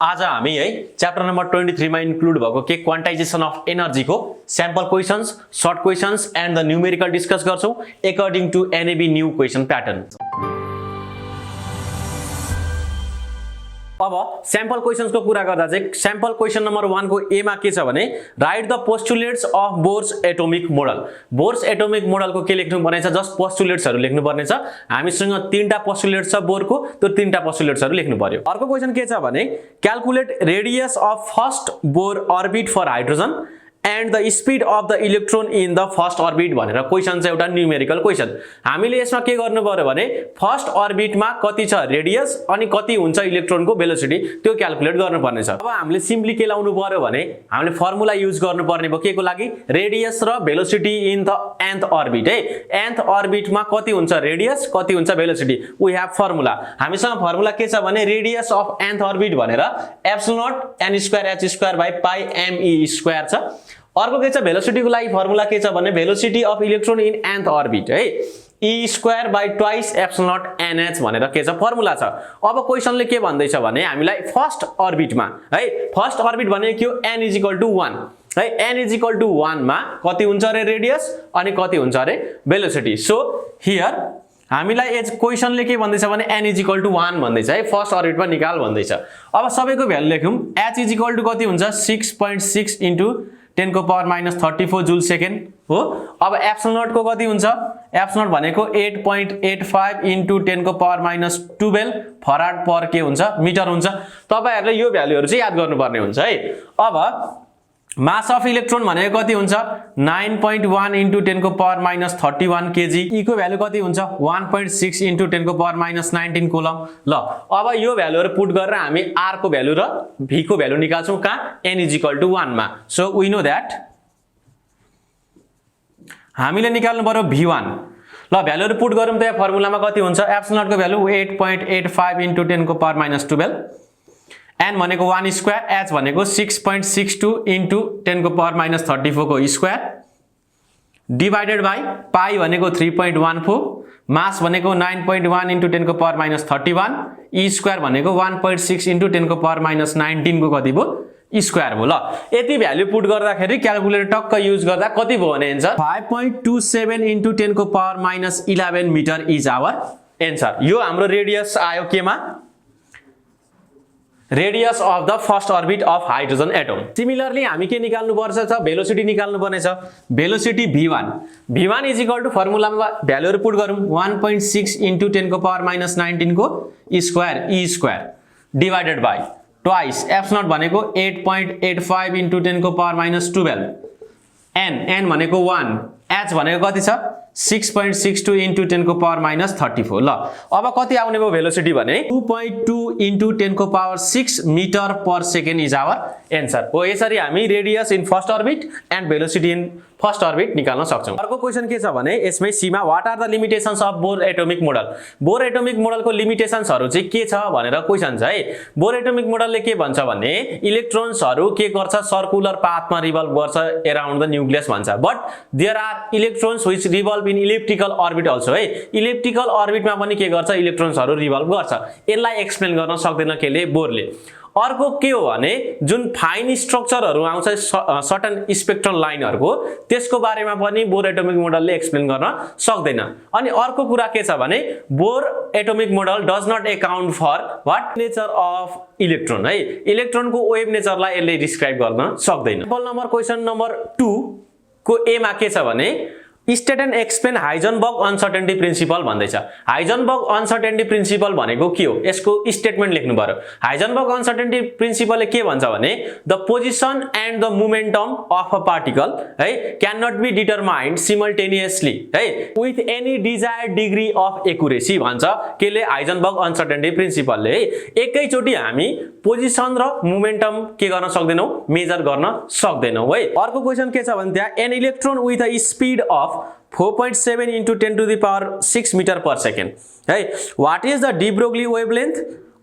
आज हामी है च्याप्टर नम्बर 23 मा इन्क्लुड भएको के क्वान्टाइजेसन अफ एनर्जी को sample questions, short questions and the numerical discuss गर्छौं according to NEB new question pattern. अब स्याम्पल क्वेशन्स को कुरा गर्दा चाहिँ स्याम्पल क्वेशन नम्बर 1 को ए मा के छ भने write the postulates of Bohr's atomic model. Bohr's atomic model को के लेख्नु पर्ने छ, जस्ट पोस्टुलेट्सहरु लेख्नु पर्ने छ। हामीसँग तीनटा पोस्टुलेट्स छ बोर को, त्यो तीनटा पोस्टुलेट्सहरु लेख्नु पर्यो। अर्को क्वेशन के छ भने calculate radius of first Bohr orbit for hydrogen and the speed of the electron in the first orbit भनेर क्वेशन चाहिँ एउटा न्यूमेरिकल क्वेशन। हामीले यसमा के गर्नु पर्यो भने फर्स्ट अर्बिट मा कति छ रेडियस अनि कति हुन्छ इलेक्ट्रोनको भेलोसिटी त्यो क्याल्कुलेट गर्नुपर्ने छ। अब हामीले सिम्पली के लाउनु पर्यो भने हामीले फर्मुला युज गर्नुपर्ने भयो के को लागि, रेडियस र velocity in the nth orbit है। nth अर्बिट मा कति हुन्छ रेडियस, कति हुन्छ भेलोसिटी, वी हैव फर्मुला। हामीसँग फर्मुला के छ भने रेडियस अफ nth अर्बिट भनेर epsilon n square h square by pi m e square छ। अर्को के छ भेलोसिटी को लागि फर्मुला के छ भने velocity of electron in nth orbit है e square by twice epsilon nh भनेर के छ फर्मुला छ। अब क्वेशनले के भन्दैछ भने हामीलाई फर्स्ट अर्बिटमा है, फर्स्ट अर्बिट भनेको के हो n = 1 है, n = 1 मा कति हुन्छ रे रेडियस अनि कति हुन्छ रे भेलोसिटी। सो हियर हामीलाई एज क्वेशनले के भन्दैछ भने n = 1 भन्दैछ है, फर्स्ट अर्बिटमा निकाल भन्दैछ। अब सबैको भ्यालु लेखौं, h = कति हुन्छ 6.6 * 10 को पावर -34 जुल सेकेन्ड हो। अब एप्सिलन नट को कति हुन्छ, एप्सिलन नट भनेको 8.85 * 10 को पावर -12 फराड पर के हुन्छ मिटर हुन्छ। तपाईहरुले यो भ्यालुहरु चाहिँ याद गर्नुपर्ने हुन्छ है। अब मास अफ इलेक्ट्रोन भनेको कति हुन्छ 9.1 * 10 को पावर -31 केजी। ई को भ्यालु कति हुन्छ 1.6 * 10 को पावर -19 कुलम। ल अब यो भ्यालुहरु पुट गरेर हामी r को भ्यालु र v को भ्यालु निकाल्छौं कहाँ n = 1 मा। सो वी नो दैट हामीले निकाल्नु पर्यो v1। ल भ्यालुहरु पुट गरौँ त फर्मुलामा कति हुन्छ एप्सिलन नट को भ्यालु 8.85 * 10 को पावर -12, n भनेको 1 स्क्वायर, h भनेको 6.62 * 10 को पावर -34 को स्क्वायर डिवाइडेड बाइ पाई भनेको 3.14, मास भनेको 9.1 * 10 को पावर -31, e स्क्वायर भनेको 1.6 * 10 को पावर -19 को कति भयो स्क्वायर भयो। ल यति भ्यालु पुट गर्दाखेरि क्याल्कुलेटर टक्क युज गर्दा कति भयो भने आन्सर 5.27 * 10 को power -11 metre is our answer. यो हाम्रो रेडियस आयो केमा, radius of the first orbit of hydrogen atom. Similarly हामी के निकाल्नु पर्छ त भेलोसिटी निकाल्नु पर्ने छ, भेलोसिटी v1। v1 = फर्मुलामा भ्यालुहरु पुट गरौँ 1.6 * 10 को पावर -19 को square e square divided by twice epsilon naught भनेको 8.85 * 10 को पावर -12, n भनेको 1, h भनेको कति छ 6.62 * 10 को पावर -34। ल अब कति आउने भयो भेलोसिटी भने 2.2 * 10 को power 6 metre per second is our answer हो। यसरी हामी radius in first orbit and velocity in first orbit निकाल्न सक्छौं। अर्को क्वेशन के छ भने यसमै सी मा what are the limitations of Bohr atomic model. Bohr atomic model को लिमिटेशन्सहरु चाहिँ के छ भनेर क्वेशन छ है। बोर एटोमिक मोडलले के भन्छ भने इलेक्ट्रोन्सहरु के गर्छ सर्कुलर पाथमा रिभल्भ गर्छ अराउन्ड द न्यूक्लियस भन्छ, but there are electrons which revolve in elliptical orbit also है। इलिप्टिकल अर्बिटमा पनि के गर्छ इलेक्ट्रोन्सहरु रिभल्भ गर्छ। यसलाई एक्सप्लेन गर्न सक्दैन केले बोरले। अर्को के हो भने जुन फाइन स्ट्रक्चरहरु आउँछ सर्टेन स्पेक्ट्रल लाइनहरुको त्यसको बारेमा पनि बोर एटोमिक मोडलले एक्सप्लेन गर्न सक्दैन। अनि अर्को कुरा के छ भने Bohr atomic model does not account for what nature of electron है, इलेक्ट्रोनको वेभ नेचरलाई यसले डिस्क्राइब गर्न सक्दैन। क्वेशन नम्बर 2 को ए मा के छ भने state and explain Heisenberg uncertainty principle भन्दैछ। हाइजनबर्ग अनसर्टेनिटी प्रिन्सिपल भनेको के हो यसको स्टेटमेन्ट लेख्नु पर्यो। हाइजनबर्ग अनसर्टेनिटी प्रिन्सिपलले के भन्छ भने the position and the momentum of a particle है can not be determined simultaneously है with any desired degree of accuracy भन्छ केले हाइजनबर्ग अनसर्टेनिटी प्रिन्सिपलले है। एकैचोटी हामी पोजिसन र मोमेन्टम के गर्न सक्दैनौ मेजर गर्न सक्दैनौ है। अर्को क्वेशन के छ भने त्यहाँ an electron with a speed of 4.7 * 10 to the power 6 meter per second है। What is the de Broglie wavelength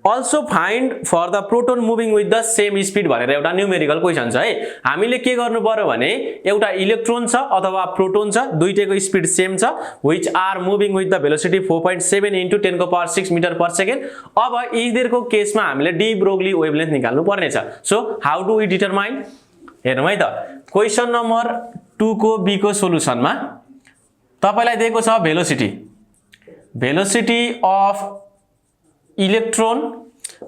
also find for the proton moving with the same speed भनेर एउटा न्यूमेरिकल क्वेसन छ है। हामीले के गर्नु पर्यो भने एउटा इलेक्ट्रोन छ अथवा प्रोटोन छ, दुईटैको स्पिड सेम छ, which are moving with the velocity 4.7 into 10 को पावर 6 मिटर पर सेकेन्ड। अब यिनीहरुको केसमा हामीले डी ब्रोग्ली वेभलेन्थ निकाल्नु पर्ने छ। So how do we determine? हेरौँ है त, क्वेसन नम्बर 2 को बी को सोलुसनमा तपाईलाई दिएको छ velocity of electron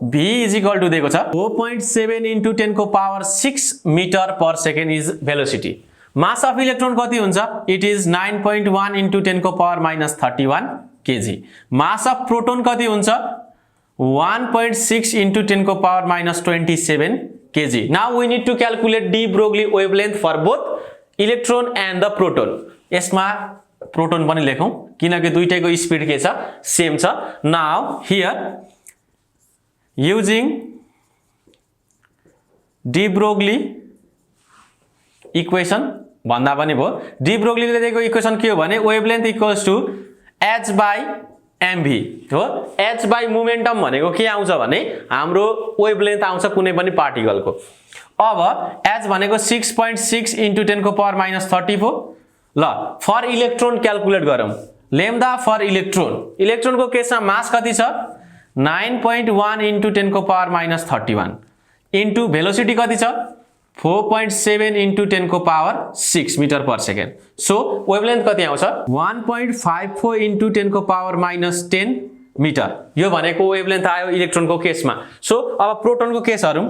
v is equal to दिएको छ 4.7 into 10 को power 6 metre per second is velocity. Mass of electron कति हुन्छ? इट इज 9.1 into 10 को power -31 kg। Mass of proton कति हुन्छ? 1.6 into 10 को power -27 kg। Now we need to calculate de Broglie wavelength for both electron and the proton. यसमा proton पनि लेखौं किनकि दुईटैको स्पिड के छ? सेम छ। Now here using de Broglie equation भन्दा पनि भयो। डी ब्रोग्लीले दिएको इक्वेसन के हो भने wavelength equals to h by mv हो। h बाई मोमेन्टम भनेको के आउँछ भने हाम्रो वेभलेन्थ आउँछ कुनै पनि पार्टिकलको। अब h भनेको 6.6 into 10 को पावर -34। ल फर इलेक्ट्रोन क्याल्कुलेट गरौँ। लेम्डा फर इलेक्ट्रोनको केसमा मास कति छ? 9.1 into 10 को पावर -31 इन्टु भेलोसिटी कति छ? 4.7 into 10 को power 6 metre per second. So wavelength कति आउँछ? 1.54 into 10 को पावर -10 मिटर। यो भनेको वेभलेन्थ आयो इलेक्ट्रोनको केसमा। सो अब प्रोटोनको केस हेरौँ।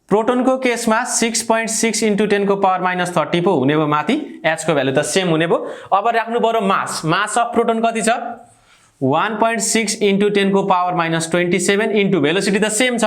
प्रोटोनको केसमा 6.6 into 10 को पावर -34 हुने भयो माथि, h को भ्यालु त सेम हुने भयो। अब राख्नु पर्यो मास अफ प्रोटोन कति छ? 1.6 into 10 को पावर -27 इन्टु भेलोसिटी त सेम छ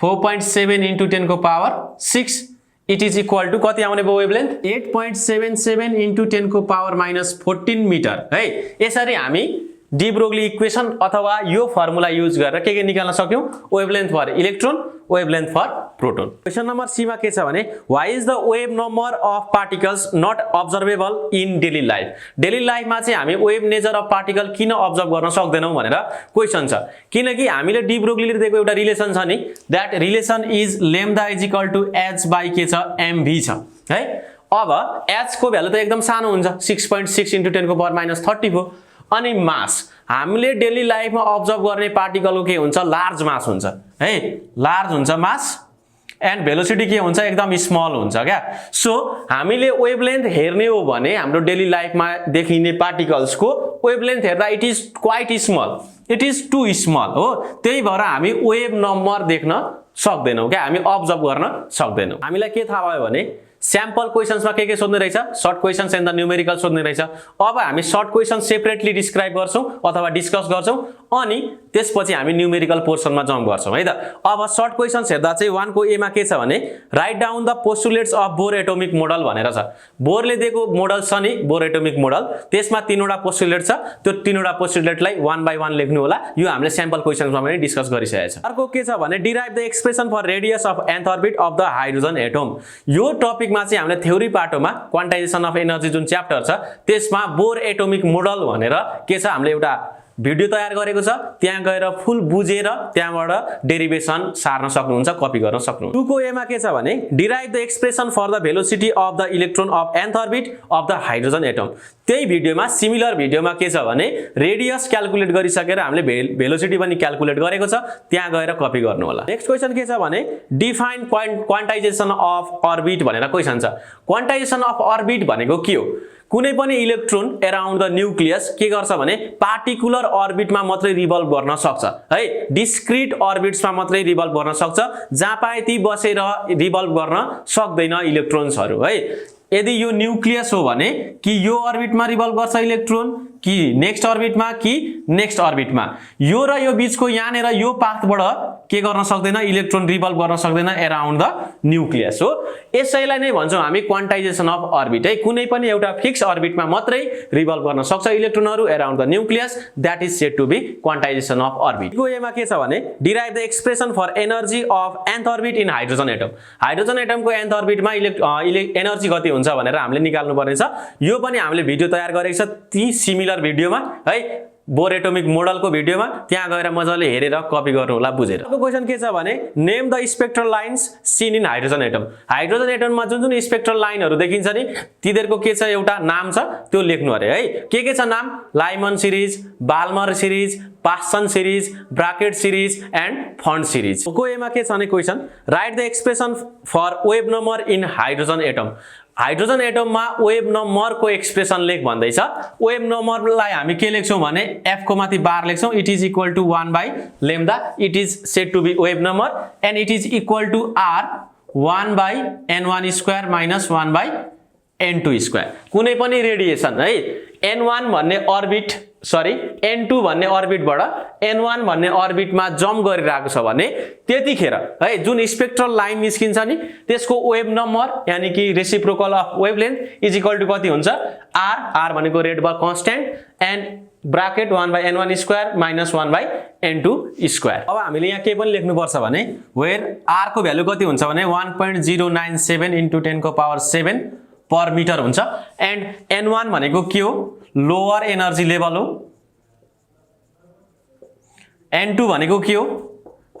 4.7 into 10 को power 6। It is equal to कति आउने भयो वेभलेन्थ? 8.77 into 10 को पावर -14 मिटर है। यसरी हामी डी ब्रोग्ली इक्वेसन अथवा यो फर्मुला युज गरेर के निकाल्न सक्यौं? Wavelength for electron, wavelength for proton. Question number C मा के छ भने why is the wave number of particles not observable in daily life? Daily लाइफमा चाहिँ हामी वेभ नेचर अफ पार्टिकल किन अब्जर्भ गर्न सक्दैनौं भनेर क्वेसन छ। किनकि हामीले डी ब्रोग्लीले दिएको एउटा रिलेसन छ नि, that relation is lambda is equal to h by के छ? mv छ है। अब h को भ्यालु त एकदम सानो हुन्छ 6.6 into 10 को पावर -34। अनि मास हामीले डेली लाइफमा अब्जर्भ गर्ने पार्टिकलको के हुन्छ? लार्ज मास हुन्छ है, लार्ज हुन्छ मास एन्ड भेलोसिटी के हुन्छ? एकदम स्मल हुन्छ क्या। सो हामीले वेभलेन्थ हेर्ने हो भने हाम्रो डेली लाइफमा देखिने पार्टिकल्सको वेभलेन्थ हेर्दा it is quite small, it is too small हो। त्यही भएर हामी वेभ नम्बर देख्न सक्दैनौं क्या, हामी अब्जर्भ गर्न सक्दैनौं। हामीलाई के थाहा भयो भने स्याम्पल क्वेशन्समा के सोध्ने रहेछ? Short questions and the numerical सोध्ने रहेछ। अब हामी सर्ट क्वेशन सेपरेटली डिस्क्राइब गर्छौं अथवा डिस्कस गर्छौं अनि त्यसपछि हामी न्यूमेरिकल पोर्सनमा जम्प गर्छौं है त। अब सर्ट क्वेशन्स हेर्दा चाहिँ 1 को ए मा के छ भने write down the postulates of Bohr atomic model भनेर छ। बोरले दिएको मोडल छ नि, बोर एटोमिक मोडल, त्यसमा 3 वटा पोस्टुलेट छ। त्यो 3 वटा पोस्टुलेटलाई 1 बाइ 1 लेख्नु होला। यो हामीले स्याम्पल क्वेशन्समा पनि डिस्कस गरिसकेका छौं। अर्को के छ भने derive the expression for radius of nth orbit of the hydrogen atom. यो टपिक मा चाहिँ हामीले थ्योरी पार्टमा क्वान्टाइजेसन अफ एनर्जी जुन च्याप्टर छ त्यसमा बोर एटोमिक मोडल भनेर के छ हामीले एउटा भिडियो तयार गरेको छ। त्यहाँ गएर फुल बुझेर त्यहाँबाट डेरिभेसन सार्न सक्नुहुन्छ, कपी गर्न सक्नुहुन्छ। 2 को ए मा के छ भने derive the expression for the velocity of the electron of nth orbit of the hydrogen atom. त्यही भिडियोमा सिमिलर भिडियोमा के छ भने रेडियस क्याल्कुलेट गरिसकेर हामीले भेलोसिटी पनि क्याल्कुलेट गरेको छ, त्यहाँ गएर कपी गर्नु होला। नेक्स्ट क्वेशन के छ भने डिफाइन क्वान्टाइजेसन अफ अर्बिट भनेर क्वेशन छ। क्वान्टाइजेसन अफ अर्बिट भनेको के हो? कुनै पनि इलेक्ट्रोन अराउन्ड द न्यूक्लियस के गर्छ भने पार्टिकुलर अर्बिटमा मात्रै रिभल्भ गर्न सक्छ है, डिस्क्रिट अर्बिट्समा मात्रै रिभल्भ गर्न सक्छ, जहाँ पाए ती बसेर रिभल्भ गर्न सक्दैन इलेक्ट्रोन्सहरु है। यदि यो न्यूक्लियस हो भने कि यो अर्बिटमा रिभल्भ गर्छ इलेक्ट्रोन कि नेक्स्ट अर्बिटमा कि नेक्स्ट अर्बिटमा, यो र यो बीचको यहाँनेर यो पाथबाट के गर्न सक्दैन इलेक्ट्रोन रिभल्भ गर्न सक्दैन अराउन्ड द न्यूक्लियस हो। यसैलाई नै भन्छौं हामी क्वान्टाइजेसन अफ अर्बिट है। कुनै पनि एउटा फिक्स अर्बिटमा मात्रै रिभल्भ गर्न सक्छ इलेक्ट्रोनहरु around the nucleus, that is said to be quantization of orbit. को एमा के छ भने derive the expression for energy of nth orbit in hydrogen atom. Hydrogen एटमको nth ऑर्बिटमा एनर्जी कति हुन्छ भनेर हामीले निकाल्नु पर्ने छ। यो पनि हामीले भिडियो तयार गरेको छ ती सिमिलर भिडियोमा है। बोर एटोमिक मोडलको भिडियोमा, त्यहाँ गएर मजाले हेरेर कपी गर्नु होला बुझेर। अर्को क्वेशन के छ भने name the spectral lines seen in hydrogen atom. Hydrogen एटममा जुन जुन स्पेक्ट्रल लाइनहरु देखिन्छ नि तिनीहरुको के छ एउटा नाम छ त्यो लेख्नु अरे है। के छ नाम? Lyman series, Balmer series, Paschen series, Brackett series and Pfund series. को एमा के छ भने question write the expression for wave number in hydrogen atom. Hydrogen एटममा वेभ नम्बरको एक्सप्रेसन लेख भन्दैछ। वेभ नम्बरलाई हामी के लेख्छौं भने f को माथि बार लेख्छौं, it is equal to 1 by lambda, it is said to be wave number and it is equal to r 1 by n1 square minus 1 by n2 square. कुनै पनि रेडिएसन है n1 भन्ने अर्बिट n2 भन्ने अर्बिटबाट n1 भन्ने अर्बिटमा jump गरिरहेको छ भने त्यतिखेर है जुन स्पेक्ट्रल लाइन निस्किन्छ नि त्यसको वेभ नम्बर यानी कि reciprocal of wavelength is equal to कति हुन्छ? r भनेको Rydberg constant and bracket 1 by n1 square minus 1 by n2 square. अब हामीले यहाँ के पनि लेख्नु पर्छ भने वेयर r को भ्यालु कति हुन्छ भने 1.097 इन्टु 10 को पावर 7 पर मिटर हुन्छ एन्ड n1 भनेको के हो? लोअर एनर्जी लेभल हो। n2 भनेको के हो?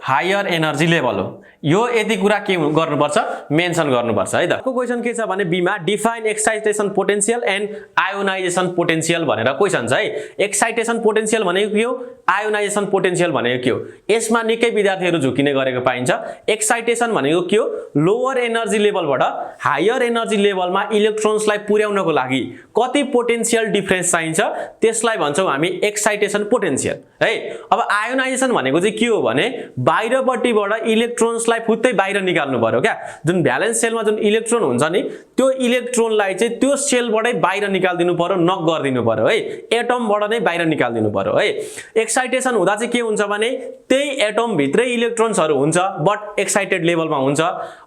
हायर एनर्जी लेभल हो। यो यति कुरा के गर्नुपर्छ? मेन्सन गर्नुपर्छ है त। अर्को क्वेशन के छ भने बीमा define excitation potential and ionisation potential भनेर क्वेशन छ है। एक्साइटेसन पोटेन्शियल भनेको के हो? आयोनाइजेसन पोटेन्शियल भनेको के हो? यसमा निकै विद्यार्थीहरु झुकिने गरेको पाइन्छ। एक्साइटेसन भनेको के हो? लोअर एनर्जी लेभलबाट हायर एनर्जी लेभलमा इलेक्ट्रोन्सलाई पुर्याउनको लागि कति पोटेन्शियल डिफरेन्स चाहिन्छ त्यसलाई भन्छौं हामी एक्साइटेसन पोटेन्शियल है। अब आयोनाइजेसन भनेको चाहिँ के हो भने बाहिरपट्टिबाट इलेक्ट्रोन्सलाई फुत्तै बाहिर निकाल्नु पर्यो क्या। जुन भ्यालेन्स सेलमा जुन इलेक्ट्रोन हुन्छ नि त्यो इलेक्ट्रोनलाई चाहिँ त्यो सेलबाटै बाहिर निकाल्दिनु पर्यो, नक गर्दिनु पर्यो है। एटमबाट नै बाहिर निकाल्दिनु पर्यो है। एक्साइटेसन हुँदा चाहिँ के हुन्छ भने त्यही एटम भित्रै इलेक्ट्रोन्सहरु हुन्छ बट एक्साइटेड लेभलमा हुन्छ।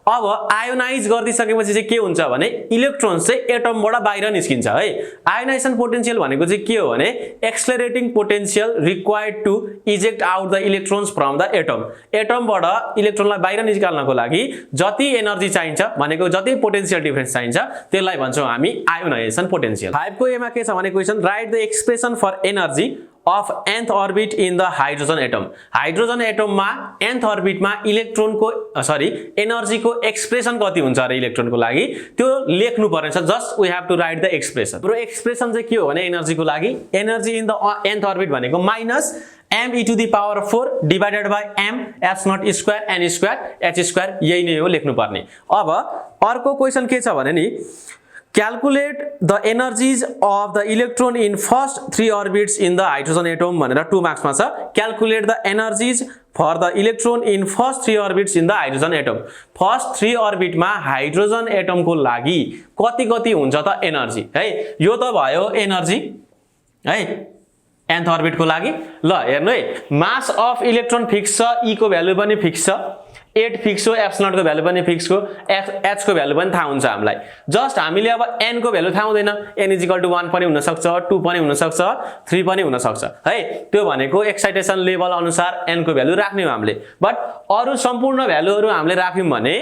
अब आयोनाइज गर्दिसकेपछि चाहिँ के हुन्छ भने इलेक्ट्रोन्स चाहिँ एटमबाट बाहिर निस्किन्छ है। आयोनाइजेसन पोटेन्शियल भनेको चाहिँ के हो भने accelerating potential required to eject out the electrons from the atom. एटमबाट इलेक्ट्रोनलाई बाहिर निकाल्नको लागि जति एनर्जी चाहिन्छ भनेको जति पोटेन्शियल डिफरेन्स चाहिन्छ त्यसलाई भन्छौं हामी आयोनाइजेसन पोटेन्शियल। 5 को ए मा के छ भने question write the expression for energy of nth orbit in the hydrogen atom। Hydrogen एटममा nth अर्बिटमा इलेक्ट्रोनको एनर्जी को एक्सप्रेसन कति हुन्छ र इलेक्ट्रोनको लागि त्यो लेख्नु पर्छ। Just we have to write the expression. र एक्सप्रेसन चाहिँ के हो भने एनर्जीको लागि energy in the nth orbit भनेको minus m e to the power 4 divided by m h naught square n square h square यही नै हो लेख्नु पर्ने। अब अर्को क्वेशन के छ भने नि Calculate the energies of the electron in first 3 orbits in the hydrogen atom भनेर 2 मार्क्स मा छ। Calculate the energies for the electron in first 3 orbits in the hydrogen atom। First 3 orbit मा हाइड्रोजन एटम को लागि कति हुन्छ त energy है। यो त भयो एनर्जी है nth orbit को लागि। ल हेर्नु है मास अफ इलेक्ट्रोन फिक्स छ, e को भ्यालु पनि फिक्स छ, 8 फिक्स हो, एप्स नट को भ्यालु पनि फिक्स हो, h को भ्यालु पनि थाहा हुन्छ हामीलाई। जस्ट हामीले अब n को भ्यालु थाहा हुँदैन। n = 1 पनि हुन सक्छ, 2 पनि हुन सक्छ, 3 पनि हुन सक्छ है। त्यो भनेको एक्साइटेसन लेभल अनुसार n को भ्यालु राख्ने हो हामीले। बट अरु सम्पूर्ण भ्यालुहरु हामीले राख्यौं भने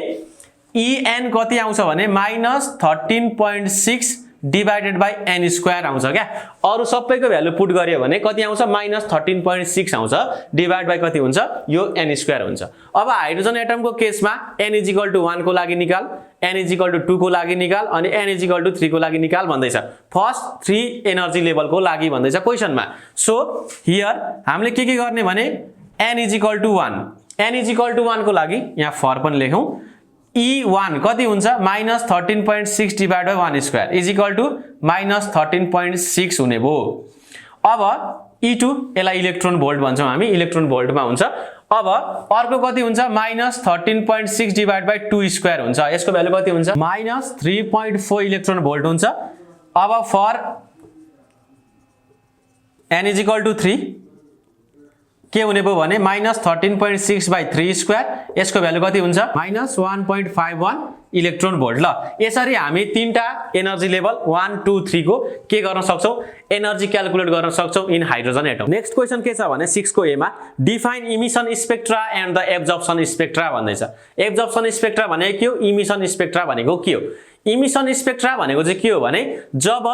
en कति आउँछ भने -13.6 डिवाइडेड बाइ n स्क्वायर आउँछ क्या। अरु सबैको भ्यालु पुट गरियो भने कति आउँछ -13.6 आउँछ डिवाइड बाइ कति हुन्छ यो n स्क्वायर हुन्छ। अब हाइड्रोजन एटमको केसमा n = 1 को लागि निकाल, n = 2 को लागि निकाल अनि n = 3 को लागि निकाल भन्दैछ। फर्स्ट 3 एनर्जी लेभलको लागि भन्दैछ क्वेशनमा। सो हियर हामीले के गर्ने भने n = 1, n = 1 को लागि यहाँ फर पनि लेखौं। E1 कति हुन्छ -13.6 divide by 1 square is equal to -13.6 हुने भो। अब E2 यसलाई इलेक्ट्रोन भोल्ट भन्छौं हामी, इलेक्ट्रोन भोल्टमा हुन्छ। अब अर्को कति हुन्छ -13.6 डिवाइड बाइ 2 स्क्वायर हुन्छ। यसको भ्यालु कति हुन्छ -3.4 इलेक्ट्रोन भोल्ट हुन्छ। अब फर n = 3 के हुने भयो भने -13.6 बाइ 3 स्क्वायर यसको भ्यालु कति हुन्छ -1.51 इलेक्ट्रोन भोल्ट। ल यसरी हामी तीनटा एनर्जी लेभल 1 2 3 को के गर्न सक्छौं एनर्जी क्याल्कुलेट गर्न सक्छौं in hydrogen atom. Next question के छ भने 6 को ए मा define emission spectra and the absorption spectra भन्दैछ। एब्जर्प्सन स्पेक्ट्रा भनेको के हो, इमिसन स्पेक्ट्रा भनेको के हो। इमिसन स्पेक्ट्रा भनेको चाहिँ के हो भने जब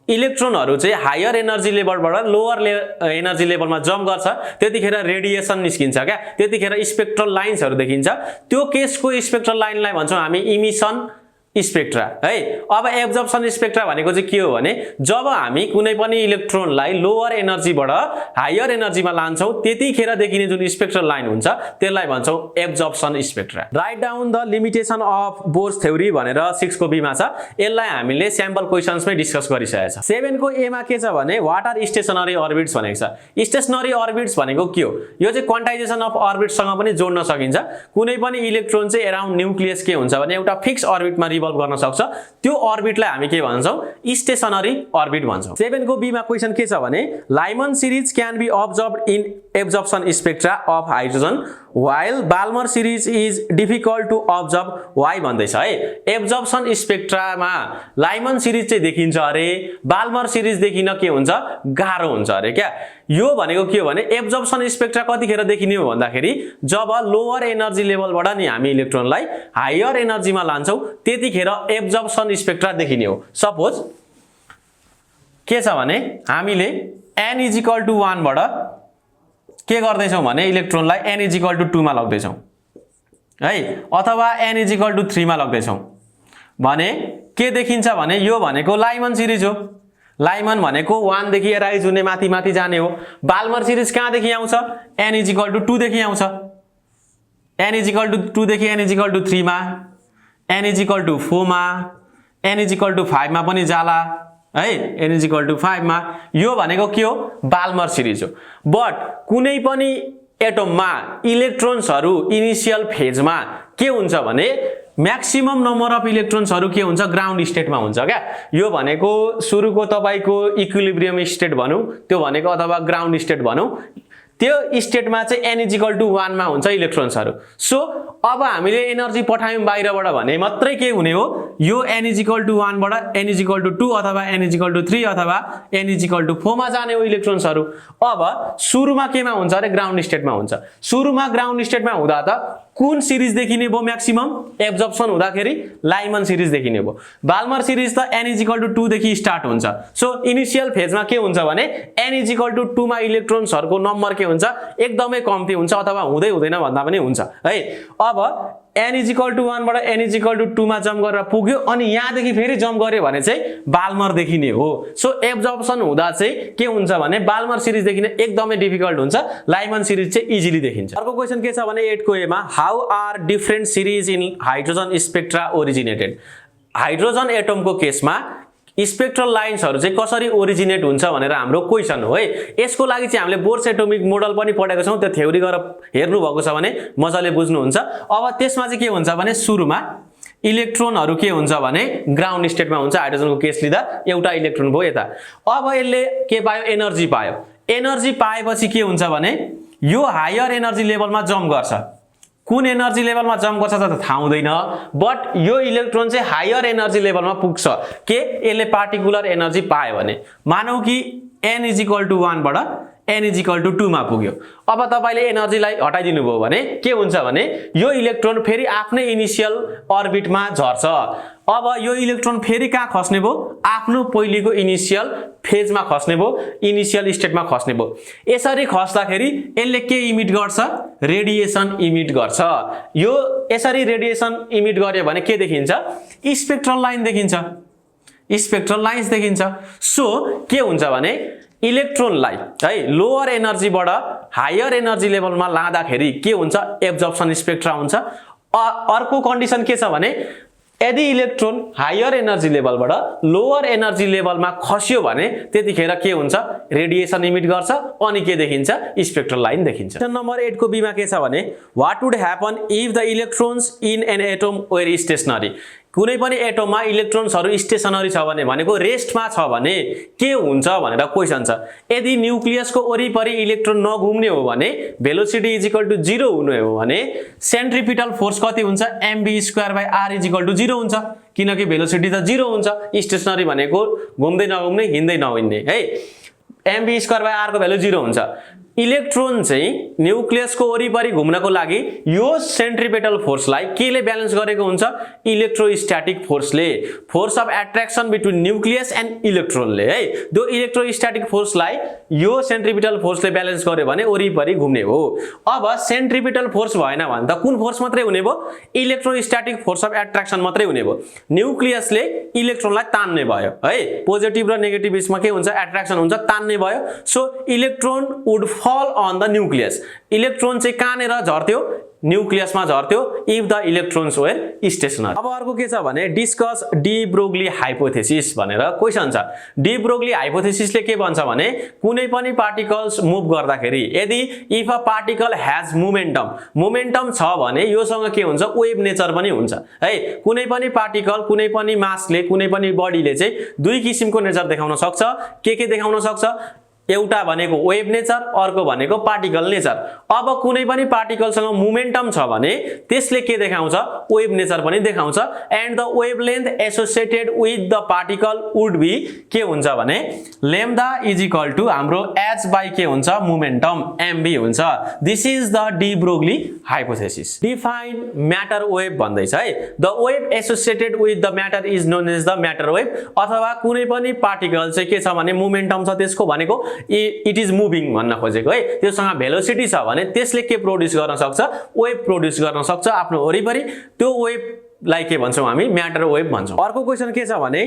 इलेक्ट्रोनहरु चाहिँ हायर एनर्जी लेभलबाट लोअर एनर्जी लेभलमा जम्प गर्छ त्यतिखेर रेडिएसन निस्किन्छ क्या त्यतिखेर स्पेक्ट्रल लाइन्सहरु देखिन्छ त्यो केसको स्पेक्ट्रल लाइनलाई भन्छौं हामी इमिसन स्पेक्ट्रा है अब एब्जर्प्सन स्पेक्ट्रा भनेको चाहिँ के हो भने जब हामी कुनै पनि इलेक्ट्रोनलाई लोअर एनर्जीबाट हायर एनर्जीमा लान्छौं त्यतिखेर देखिने जुन स्पेक्ट्रल लाइन हुन्छ त्यसलाई भन्छौं absorption spectra write down the limitation of Bohr's theory भनेर 6 को बी मा छ यसलाई हामीले स्याम्पल क्वेशन्समै डिस्कस गरिसकेका छ 7 को ए मा के छ भने व्हाट आर स्टेशनरी अर्बिट्स भनेको छ स्टेशनरी अर्बिट्स भनेको के हो यो चाहिँ क्वान्टाइजेसन अफ अर्बिट्स सँग पनि जोड्न सकिन्छ कुनै पनि इलेक्ट्रोन चाहिँ अराउन्ड न्यूक्लियस के हुन्छ भने एउटा फिक्स अर्बिटमा रिभल्भ गर्न सक्छ त्यो अर्बिटलाई हामी के भन्छौं स्टेशनरी अर्बिट भन्छौं 7 को बी मा क्वेशन के छ भने Lyman series can be observed in absorption spectra of hydrogen while Balmer series is difficult to observe why भन्दैछ है एब्जर्प्सन स्पेक्ट्रामा लाइमन सिरिज चाहिँ देखिन्छ अरे बाल्मर सिरिज देखिन के हुन्छ गाह्रो हुन्छ अरे क्या यो भनेको के हो भने एब्जर्प्सन स्पेक्ट्रा कतिखेर देखिने हो भन्दाखेरि जब लोअर एनर्जी लेभलबाट नि हामी इलेक्ट्रोनलाई हायर एनर्जीमा लान्छौं त्यतिखेर एब्जर्प्सन स्पेक्ट्रा देखिने हो सपोज के छ भने हामीले n = 1 बाट के गर्दैछौं भने इलेक्ट्रोनलाई n = 2 मा लग्दैछौं है अथवा n = 3 मा लग्दैछौं भने के देखिन्छ भने यो भनेको लाइमन सिरिज हो लाइमन भनेको 1 देखि राइज हुने माथि माथि जाने हो बाल्मर सिरिज कहाँ देखि आउँछ n = 2 देखि आउँछ n = 2 देखि n = 3 मा n = 4 मा n = 5 मा पनि जाला है n = 5 मा यो भनेको के हो बाल्मर सिरिज हो बट कुनै पनि एटममा इलेक्ट्रोन्सहरु इनिशियल फेजमा के हुन्छ भने म्याक्सिमम नम्बर अफ इलेक्ट्रोन्सहरु के हुन्छ ग्राउन्ड स्टेटमा हुन्छ क्या यो भनेको सुरुको तपाईको इक्विलिब्रियम स्टेट भनौं त्यो भनेको अथवा ग्राउन्ड स्टेट भनौं त्यो स्टेटमा चाहिँ n = 1 मा हुन्छ इलेक्ट्रोन्सहरु सो अब हामीले एनर्जी पठायौं बाहिरबाट भने मात्रै के हुने हो यो n = 1 बाट n = 2 अथवा n = 3 अथवा n = 4 मा जाने हो इलेक्ट्रोन्सहरु अब सुरुमा केमा हुन्छ रे ग्राउन्ड स्टेटमा हुन्छ सुरुमा ग्राउन्ड स्टेटमा हुँदा त कुन सिरिज देखिने भो म्याक्सिमम एब्जर्प्सन हुँदाखेरि लाइमन सिरिज देखिने भो बाल्मर सिरिज त n = 2 देखि स्टार्ट हुन्छ सो इनिशियल फेजमा के हुन्छ भने n = 2 मा इलेक्ट्रोन्सहरुको नम्बर के हुन्छ एकदमै कम्ती हुन्छ अथवा हुँदै हुँदैन भन्दा पनि हुन्छ है अब n = 1 बाट n = 2 मा जम्प गरेर पुग्यो अनि यहाँ देखि फेरि जम्प गर्यो भने चाहिँ बाल्मर देखिने हो सो एब्जर्प्सन हुँदा चाहिँ के हुन्छ भने बाल्मर सिरिज देखिन एकदमै डिफिकल्ट हुन्छ लाइमन सिरिज चाहिँ इजिली देखिन्छ अर्को क्वेशन के छ भने 8 को ए मा how are different series in hydrogen spectra originated hydrogen एटमको केसमा स्पेक्ट्रल लाइन्सहरु चाहिँ कसरी ओरिजिनेट हुन्छ भनेर हाम्रो क्वेशन हो है यसको लागि चाहिँ हामीले बोर्स एटोमिक मोडल पनि पढेको छौं त्यो थ्योरी गरेर हेर्नु भएको छ भने मजाले बुझ्नुहुन्छ अब त्यसमा चाहिँ के हुन्छ भने सुरुमा इलेक्ट्रोनहरु के हुन्छ भने ग्राउन्ड स्टेटमा हुन्छ हाइड्रोजनको केस लिदा एउटा इलेक्ट्रोन भयो यता अब यसले के पायो एनर्जी पाएपछि के हुन्छ भने यो हायर एनर्जी लेभलमा जम्प गर्छ कुन एनर्जी लेभलमा जम्प गर्छ त थाहा हुँदैन बट यो इलेक्ट्रोन चाहिँ हायर एनर्जी लेभलमा पुग्छ के यसले पार्टिकुलर एनर्जी पायो भने मानौ कि n = 1 बाट n = 2 मा पुग्यो अब तपाईले एनर्जीलाई हटाइदिनु भयो भने के हुन्छ भने यो इलेक्ट्रोन फेरि आफ्नै इनिशियल अर्बिटमा झर्छ अब यो इलेक्ट्रोन फेरि कहाँ खस्ने भो आफ्नो पहिलेको इनिशियल फेजमा खस्ने भो इनिशियल स्टेटमा खस्ने भो यसरी खस्दाखेरि यसले के इमिट गर्छ रेडिएसन इमिट गर्छ यो यसरी रेडिएसन इमिट गर्यो भने के देखिन्छ स्पेक्ट्रल लाइन देखिन्छ स्पेक्ट्रल लाइन्स देखिन्छ सो के हुन्छ भने इलेक्ट्रोनलाई है लोअर एनर्जीबाट हायर एनर्जी लेभलमा लाँदाखेरि के हुन्छ एब्जर्प्सन स्पेक्ट्रा हुन्छ अर्को कन्डिसन के छ भने यदि इलेक्ट्रोन हायर एनर्जी लेभलबाट लोअर एनर्जी लेभलमा खस्यो भने त्यतिखेर के हुन्छ रेडिएसन इमिट गर्छ अनि के देखिन्छ स्पेक्ट्रल लाइन देखिन्छ नम्बर 8 को बी मा के छ भने what would happen if the electrons in an atom were stationary कुनै पनि एटममा इलेक्ट्रोन्सहरु स्टेशनरी छ भने भनेको रेस्टमा छ भने के हुन्छ भनेर क्वेशन छ यदि न्यूक्लियसको वरिपरि इलेक्ट्रोन नघुम्ने हो भने भेलोसिटी = 0 हुने हो भने सेन्ट्रिपिटल फोर्स कति हुन्छ mv²r = 0 हुन्छ किनकि भेलोसिटी त 0 हुन्छ स्टेशनरी भनेको घुम्दै नघुम्ने हिँड्दै नहिँड्ने है mv²r को भ्यालु 0 हुन्छ इलेक्ट्रोन चाहिँ न्यूक्लियसको वरिपरि घुम्नको लागि यो सेन्ट्रिपेटल फोर्सलाई केले ब्यालेन्स गरेको हुन्छ इलेक्ट्रोस्ट्याटिक फोर्सले force of attraction between nucleus and इलेक्ट्रोनले है त्यो इलेक्ट्रोस्ट्याटिक फोर्सलाई यो सेन्ट्रिपेटल फोर्सले ब्यालेन्स गर्यो भने वरिपरि घुम्ने हो अब सेन्ट्रिपेटल फोर्स भएन भने त कुन फोर्स मात्रै हुने भयो इलेक्ट्रोस्ट्याटिक फोर्स अफ एट्र्याक्सन मात्रै हुने भयो न्यूक्लियसले इलेक्ट्रोनलाई तान्ने भयो है पोजिटिभ र नेगेटिभ बीचमा के हुन्छ एट्र्याक्सन हुन्छ तान्ने भयो so electron would fall on the nucleus electron चाहिँ कहाँनेर झर्थ्यो न्यूक्लियसमा झर्थ्यो if the electrons were stationary अब अर्को के छ भने डिस्कस डी ब्रोग्ली हाइपोथेसिस भनेर क्वेशन छ डी ब्रोग्ली हाइपोथेसिसले के भन्छ भने कुनै पनि पार्टिकल्स मुभ गर्दाखेरि यदि if a particle has momentum छ भने योसँग के हुन्छ वेभ नेचर पनि हुन्छ है कुनै पनि पार्टिकल कुनै पनि मासले कुनै पनि बडीले चाहिँ दुई किसिमको नेचर देखाउन सक्छ के देखाउन सक्छ एउटा भनेको वेभ नेचर अर्को भनेको पार्टिकल नेचर अब कुनै पनि पार्टिकलसँग मोमेन्टम छ भने त्यसले के देखाउँछ वेभ नेचर पनि देखाउँछ and the wavelength associated with the particle would be के हुन्छ भने लेम्डा इज इक्वल टु हाम्रो h बाइ के हुन्छ मोमेन्टम mv हुन्छ this is the de Broglie hypothesis define matter wave भन्दैछ है the wave associated with the matter is known as the matter wave अथवा कुनै पनि पार्टिकल चाहिँ के छ भने मोमेन्टम छ त्यसको भनेको इट इज मुभिङ भन्न खोजेको है त्यससँग भेलोसिटी छ भने त्यसले के प्रोड्युस गर्न सक्छ वेभ प्रोड्युस गर्न सक्छ आफ्नो वरिपरि त्यो वेभलाई के भन्छौं हामी म्याटर वेभ भन्छौं अर्को क्वेशन के छ भने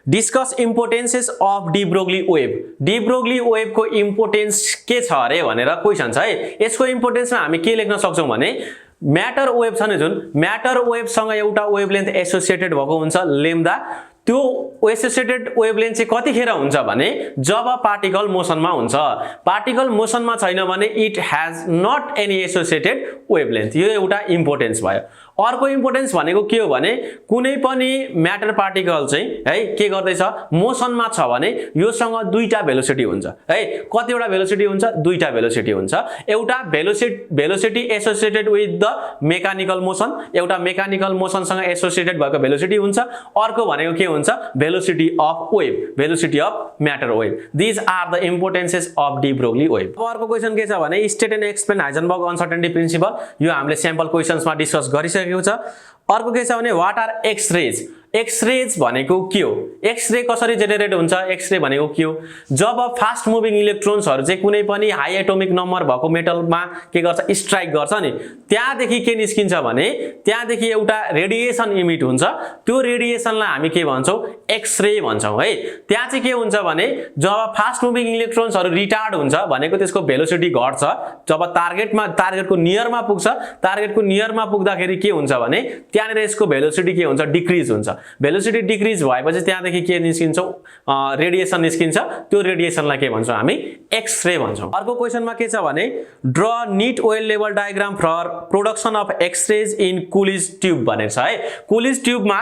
discuss importances of de Broglie wave को इम्पोर्टेन्स के छ अरे भनेर क्वेशन छ है यसको इम्पोर्टेन्समा हामी के लेख्न सक्छौं भने म्याटर वेभ छ नि जुन म्याटर वेभसँग एउटा वेभलेन्थ एसोसिएटेड भएको हुन्छ लेम्डा त्यो एसोसिएटेड वेभलेन्थ चाहिँ कतिखेर हुन्छ भने जब पार्टिकल मोसनमा हुन्छ पार्टिकल मोसनमा छैन भने it has not any associated wavelength यो एउटा इम्पोर्टेन्स भयो अर्को इम्पोर्टेन्स भनेको के हो भने कुनै पनि म्याटर पार्टिकल चाहिँ है के गर्दैछ मोसनमा छ भने योसँग दुईटा भेलोसिटी हुन्छ है कतिवटा भेलोसिटी हुन्छ दुईटा भेलोसिटी हुन्छ एउटा velocity associated with the mechanical motion एउटा मेकानिकल मोसनसँग एसोसिएटेड भएको भेलोसिटी हुन्छ अर्को भनेको के हुन्छ velocity of wave velocity of matter wave this are the importances of de Broglie wave अर्को क्वेशन के छ भने state and explain Heisenberg uncertainty principle यो हामीले स्याम्पल क्वेशन्समा डिस्कस गरिसकेको छ अर्को के छ भने व्हाट आर एक्स-रेज एक्स-रेज भनेको के हो एक्स-रे कसरी जेनेरेट हुन्छ एक्स-रे भनेको के हो जब फास्ट मुभिङ इलेक्ट्रोन्सहरु चाहिँ कुनै पनि हाई एटोमिक नम्बर भएको मेटलमा के गर्छ स्ट्राइक गर्छ नि त्यहाँदेखि के निस्किन्छ भने त्यहाँदेखि एउटा रेडिएसन इमिट हुन्छ त्यो रेडिएसनलाई हामी के भन्छौं एक्स-रे भन्छौं है त्यहाँ चाहिँ के हुन्छ भने जब फास्ट मुभिङ इलेक्ट्रोन्सहरु रिटार्ड हुन्छ भनेको त्यसको भेलोसिटी घट्छ जब टार्गेटको नियरमा पुग्छ टार्गेटको नियरमा पुग्दाखेरि के हुन्छ भने त्यहाँनेर यसको भेलोसिटी के हुन्छ डिक्रिज हुन्छ भेलोसिटी डिक्रिज भएपछि त्यहाँदेखि के निस्किन्छ रेडिएसन निस्किन्छ त्यो रेडिएसनलाई के भन्छौं हामी एक्स-रे भन्छौं अर्को क्वेशनमा के छ भने ड्र नीट वेल लेभल diagram for production of X-rays in Coolidge tube भनेको छ है कुलिज ट्युबमा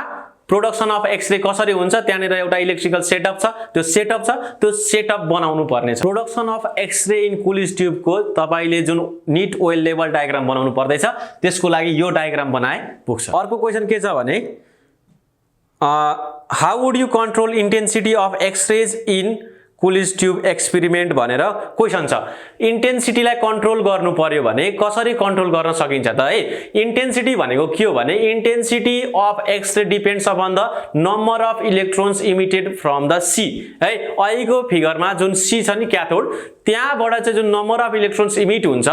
प्रोडक्सन अफ एक्स-रे कसरी हुन्छ त्यहाँनेर एउटा इलेक्ट्रिकल सेटअप छ त्यो सेटअप बनाउनु पर्ने छ production of X-ray in Coolidge tube को तपाईले जुन नीट वेल लेभल डायग्राम बनाउनु पर्दैछ त्यसको लागि यो डायग्राम बनाए पुग्छ अर्को क्वेशन के छ भने how would you control intensity of x-rays in Coolidge tube experiment भनेर क्वेशन छ इन्टेन्सिटीलाई कन्ट्रोल गर्नु पर्यो भने कसरी कन्ट्रोल गर्न सकिन्छ त है इन्टेन्सिटी भनेको के हो भने intensity of X-ray depends upon the number of electrons emitted from the C है अहिलेको फिगरमा जुन सी छ नि क्याथोड त्यहाँबाट चाहिँ जुन नम्बर अफ इलेक्ट्रोन्स इमिट हुन्छ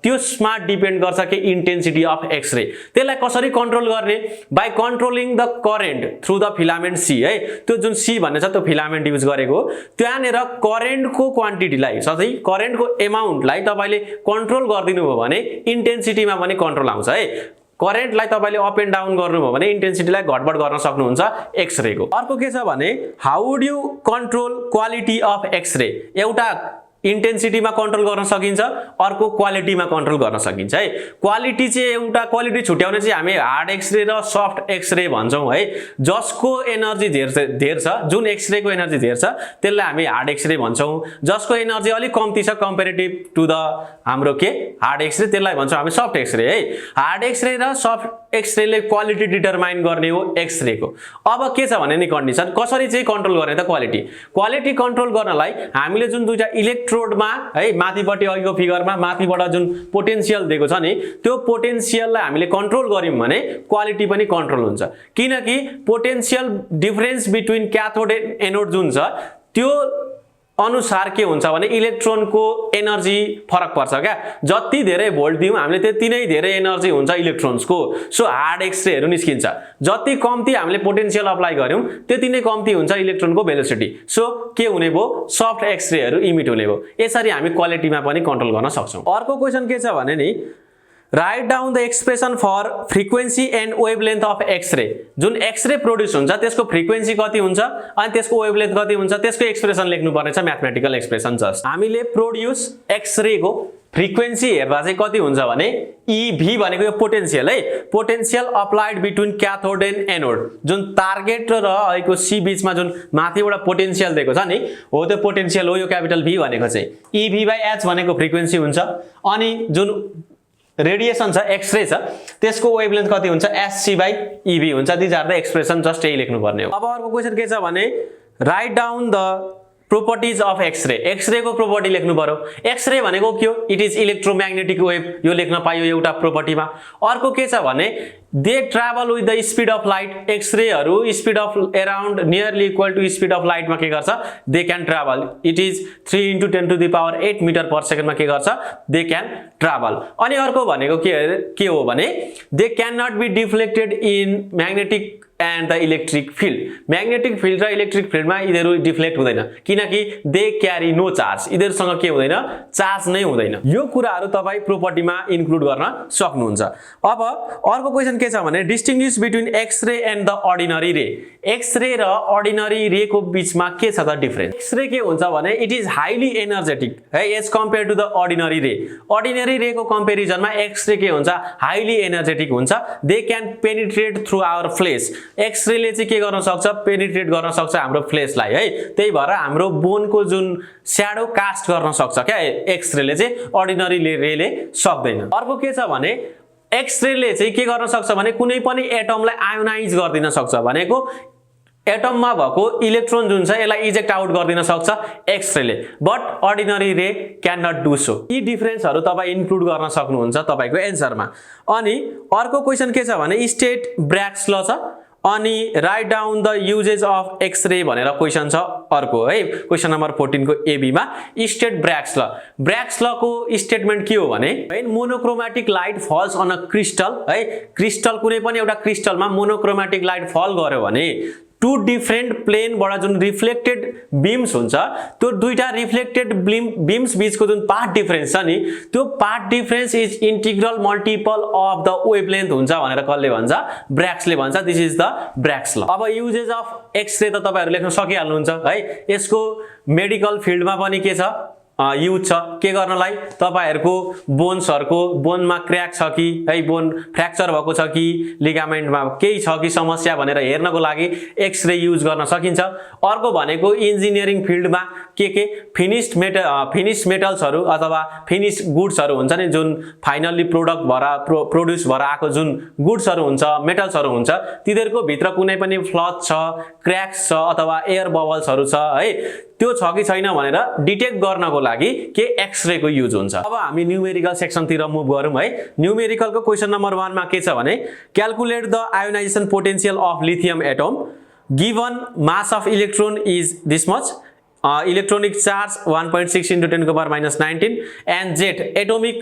त्यसमा डिपेन्ड गर्छ के इन्टेन्सिटी अफ एक्स-रे त्यसलाई कसरी कन्ट्रोल गर्ने by controlling the current through the filament C है त्यो जुन सी भन्ने छ त्यो फिलामेन्ट युज गरेको त्यहाँनेर करेन्टको क्वान्टिटीलाई सधैं करेन्टको एमाउन्टलाई तपाईले कन्ट्रोल गर्दिनु भयो भने इन्टेन्सिटीमा पनि कन्ट्रोल आउँछ है करेन्टलाई तपाईले अप एन्ड डाउन गर्नुभयो भने इन्टेन्सिटीलाई घटबड गर्न सक्नुहुन्छ एक्स-रे को अर्को के छ भने how would you control quality of X-ray एउटा इन्टेन्सिटीमा कन्ट्रोल गर्न सकिन्छ अर्को क्वालिटीमा कन्ट्रोल गर्न सकिन्छ है क्वालिटी चाहिँ एउटा क्वालिटी छुट्याउने चाहिँ हामी हार्ड एक्स-रे र सफ्ट एक्स-रे भन्छौं है जसको एनर्जी धेर छ जुन एक्स-रे को एनर्जी धेर छ त्यसलाई हामी हार्ड एक्स-रे भन्छौं जसको एनर्जी अलि कम्ती छ कम्पेरेटिभ टु द हाम्रो के हार्ड एक्स-रे त्यसलाई भन्छौं हामी सफ्ट एक्स-रे है हार्ड एक्स-रे र सफ्ट एक्स-रे ले क्वालिटी डिटरमाइन गर्ने हो एक्स-रे को अब के छ भने नि कन्डिसन कसरी चाहिँ कन्ट्रोल गर्ने त क्वालिटी कन्ट्रोल गर्नलाई हामीले जुन दुईटा इलेक्ट्रोडमा है माथिपट्टि अघिको फिगरमा माथिबाट जुन पोटेन्शियल दिएको छ नि त्यो पोटेन्शियललाई हामीले कन्ट्रोल गर्यौं भने क्वालिटी पनि कन्ट्रोल हुन्छ किनकि potential difference between cathode and anode जुन छ त्यो अनुसार के हुन्छ भने इलेक्ट्रोनको एनर्जी फरक पर्छ क्या जति धेरै भोल्ट दियौं हामीले त्यति नै धेरै एनर्जी हुन्छ इलेक्ट्रोन्सको सो हार्ड एक्सरेहरू निस्किन्छ जति कम्ती हामीले पोटेन्शियल अप्लाई गर्यौं त्यति नै कम्ती हुन्छ इलेक्ट्रोनको भेलोसिटी सो के हुने भो सफ्ट एक्सरेहरू इमिट हुने भो यसरी हामी क्वालिटीमा पनि कन्ट्रोल गर्न सक्छौं अर्को क्वेशन के छ भने नि Write down the expression for frequency and wavelength of X-ray. जुन X-ray प्रोड्युस हुन्छ त्यसको फ्रिक्वेन्सी कति हुन्छ अनि त्यसको वेभलेन्थ कति हुन्छ त्यसको एक्सप्रेसन लेख्नु पर्ने छ म्याथमेटिकल एक्सप्रेसन जस्ट हामीले प्रोड्युस X-ray को फ्रिक्वेन्सी हेर्दा चाहिँ कति हुन्छ भने EV भनेको यो पोटेन्शियल है potential applied between cathode and anode जुन टार्गेट र अहिलेको C बीचमा जुन माथिबाट पोटेन्शियल दिएको छ नि हो त्यो पोटेन्शियल हो यो क्यापिटल V भनेको चाहिँ EV/h भनेको फ्रिक्वेन्सी हुन्छ अनि जुन रेडिएसन छ एक्सरे छ त्यसको वेभलेन्थ कति हुन्छ SC/EV हुन्छ these are the expression just यही लेख्नु पर्ने हो अब अर्को क्वेशन के छ भने write down the properties of X-ray X-ray को प्रोपर्टी लेख्नु पर्यो एक्सरे भनेको के हो इट इज इलेक्ट्रोम्याग्नेटिक वेभ यो लेख्न पाइयो एउटा प्रोपर्टीमा अर्को के छ भने they travel with the speed of light एक्सरेहरू speed of around nearly equal to speed of लाइटमा के गर्छ they can travel it is 3 × 10⁸ meter per सेकेन्डमा के गर्छ दे क्यान ट्राभल अनि अर्को भनेको के हो भने they can not be deflected in magnetic and the electric field magnetic field र इलेक्ट्रिक फिल्डमा यिनीहरू डिफ्लेक्ट हुँदैन किनकि दे क्यारी नो चार्ज यिनीहरूसँग के हुँदैन चार्ज नै हुँदैन यो कुराहरू तपाई प्रोपर्टीमा इन्क्लुड गर्न सक्नुहुन्छ अब अर्को क्वेशन के छ भने distinguish between X-ray and the ordinary ray X-ray र अर्डिनरी रे को बीचमा के छ त डिफरेन्स एक्सरे के हुन्छ भने इट इज हाइली एनर्जेटिक है as compare to the ordinary ray को कम्पेरिजनमा एक्सरे के हुन्छ हाइली एनर्जेटिक हुन्छ they can penetrate through our flesh X-ray ले चाहिँ के गर्न सक्छ पेनिट्रेट गर्न सक्छ हाम्रो फ्लेशलाई है त्यही भएर हाम्रो बोनको जुन स्याडो कास्ट गर्न सक्छ क्या एक्सरे ले चाहिँ अर्डिनरी रेले सक्दैन अर्को के छ भने एक्सरे ले चाहिँ के गर्न सक्छ भने कुनै पनि एटमलाई आयोनाइज गर्दिन सक्छ भनेको एटममा भएको इलेक्ट्रोन जुन छ यसलाई इजेक्ट आउट गर्दिन सक्छ एक्सरे ले बट अर्डिनरी रे क्यान नट डु सो यी डिफरेन्सहरु तपाई इन्क्लुड गर्न सक्नुहुन्छ तपाईको एन्सरमा अनि अर्को क्वेशन के छ भने स्टेट ब्र्याक्स ल छ अनि write down the uses of X-ray भनेर क्वेशन छ अर्को है क्वेशन नम्बर 14 को एबी मा स्टेट ब्र्याक्स ल को स्टेटमेन्ट के हो भने when monochromatic light falls on a crystal है क्रिस्टल कुनै पनि एउटा क्रिस्टलमा मोनोक्रोमेटिक लाइट फल गर्यो भने टु डिफरेन्ट प्लेनबाट जुन रिफ्लेक्टेड बीम्स हुन्छ त्यो दुईटा रिफ्लेक्टेड बीम्स बीचको जुन पाथ डिफरेन्स छ नि त्यो path difference is integral multiple of the wavelength हुन्छ भनेर कसले भन्छ ब्र्याक्सले भन्छ दिस इज द ब्र्याक्स ल अब युजेज अफ एक्सरे त तपाईहरु लेख्न सकिहाल्नुहुन्छ है यसको मेडिकल फिल्डमा पनि के छ युज छ के गर्नलाई तपाईहरुको बोन्सहरुको बोनमा क्र्याक छ कि है बोन फ्र्याक्चर भएको छ कि लिगामेन्टमा केही छ कि समस्या भनेर हेर्नको लागि एक्सरे युज गर्न सकिन्छ अर्को भनेको इन्जिनियरिङ फिल्डमा के फिनिश्ड मेटल्सहरु अथवा फिनिश गुड्सहरु हुन्छ नि जुन फाइनली प्रोडक्ट भएर प्रोड्युस भएर आएको जुन गुड्सहरु हुन्छ मेटल्सहरु हुन्छ तिनीहरुको भित्र कुनै पनि फ्लच छ क्र्याक्स छ अथवा एयर बबल्सहरु छ है त्यो छ कि छैन भनेर डिटेक्ट गर्नको लागि के एक्सरे को युज हुन्छ अब हामी न्यूमेरिकल सेक्सन तिर मुभ गरौँ है न्यूमेरिकल को क्वेशन नम्बर 1 मा के छ भने calculate the ionisation potential of lithium atom given mass of electron is this much electronic charge 1.6 × 10⁻19 and Z atomic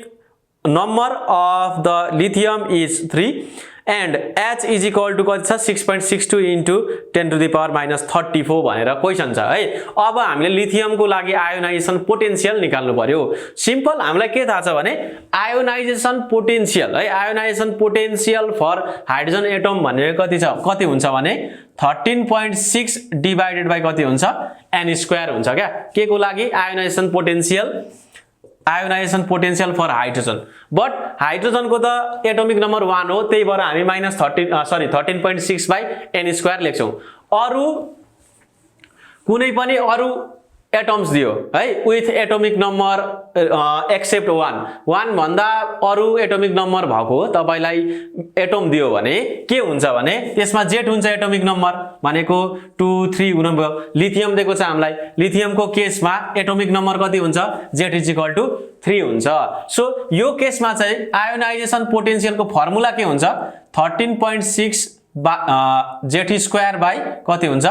number of the lithium is 3 and H is equal to कति छ 6.62 × 10⁻34 भनेर question छ है अब हामीले लिथियमको लागि आयोनाइजेसन पोटेन्शियल निकाल्नु पर्यो सिम्पल हामीलाई के थाहा छ भने आयोनाइजेसन पोटेन्शियल है ionisation potential for hydrogen atom भनेको कति हुन्छ भने 13.6 डिवाइडेड बाइ कति हुन्छ n² हुन्छ क्या के को लागि ionisation potential for hydrogen but hydrogen को त एटोमिक नम्बर 1 हो त्यही भएर हामी -13.6 बाइ n² लेख्छौं अरु कुनै पनि अरु एटम्स दियो है विथ एटोमिक नम्बर एक्सेप्ट 1 भन्दा अरु एटोमिक नम्बर भएको तपाईलाई एटम दियो भने के हुन्छ भने त्यसमा जेट हुन्छ एटोमिक नम्बर भनेको 2 3 हुन भयो। लिथियम दिएको छ हामीलाई, लिथियमको केसमा एटोमिक नम्बर कति हुन्छ जेट इज इक्वल टु 3 हुन्छ। सो यो केसमा चाहिँ आयोनाइजेसन पोटेन्शियलको फर्मुला के हुन्छ 13.6 जेट स्क्वायर बाइ कति हुन्छ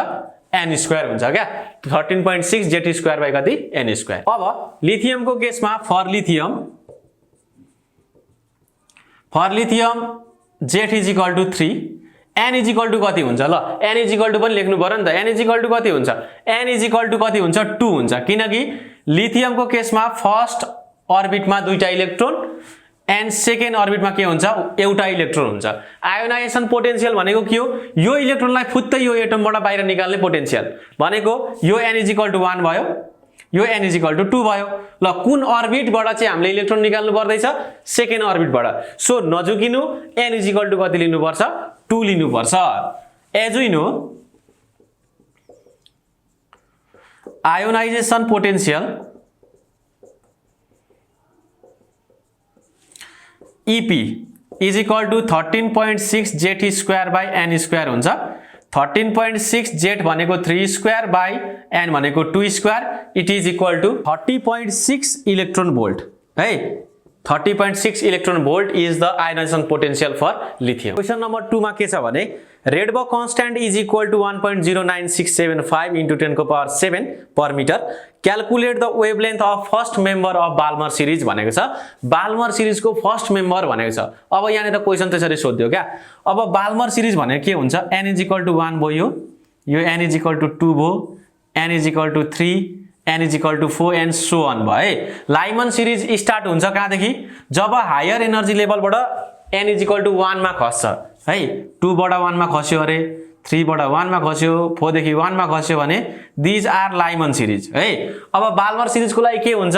n स्क्वायर हुन्छ क्या 13.6 जेट स्क्वायर बाइ कति n स्क्वायर। अब लिथियमको केसमा for lithium Z is equal to 3 n is equal to कति हुन्छ ल n इज इक्वल टु पनि लेख्नु पर्यो नि त n इज इक्वल टु कति हुन्छ n इज इक्वल टु कति हुन्छ 2 हुन्छ किनकि लिथियमको केसमा फर्स्ट अर्बिटमा दुईटा इलेक्ट्रोन एन्ड सेकेन्ड अर्बिटमा के हुन्छ एउटा इलेक्ट्रोन हुन्छ। आयोनाइजेसन पोटेन्शियल भनेको के हो यो इलेक्ट्रोनलाई फुत्तै यो एटमबाट बाहिर निकाल्ने पोटेन्शियल भनेको यो n इज इक्वल टु 1 भयो यो n इज इक्वल टु 2 भयो। ल कुन अर्बिटबाट चाहिँ हामीले इलेक्ट्रोन निकाल्नु पर्दैछ सेकेन्ड अर्बिटबाट। सो नजुकिनु n इज इक्वल टु कति लिनु पर्छ 2 लिनु पर्छ। As we know ionization potential EP is equal to 13.6 Z square by n square हुन्छ। 13.6 जेट भनेको 3 स्क्वायर बाइ n भनेको 2 square it is equal to 30.6 electron volt है 30.6 electron volt is the ionisation potential for lithium. Question number 2 मा के छ भने Rydberg constant is equal to 1.09675 into 10 को power 7 per metre calculate the wavelength of first member of Balmer series भनेको छ। Balmer series को first member भनेको छ। अब यहाँनिर क्वेशन त्यसरी सोध्यो क्या अब बाल्मर सिरिज भनेको के हुन्छ n इज इक्वल टु 1 भयो यो n इज इक्वल टु 2 भयो n is equal to 3 n is equal to 4 and so on भयो। लाइमन सिरिज स्टार्ट हुन्छ कहाँदेखि जब हायर एनर्जी लेभलबाट n इज इक्वल टु 1 मा खस्छ है 2 बाट 1 मा खस्यो अरे 3 बाट 1 मा खस्यो 4 देखि 1 मा खस्यो भने दिज आर लाइमन सिरिज है। अब बाल्मर सिरिज को लागि के हुन्छ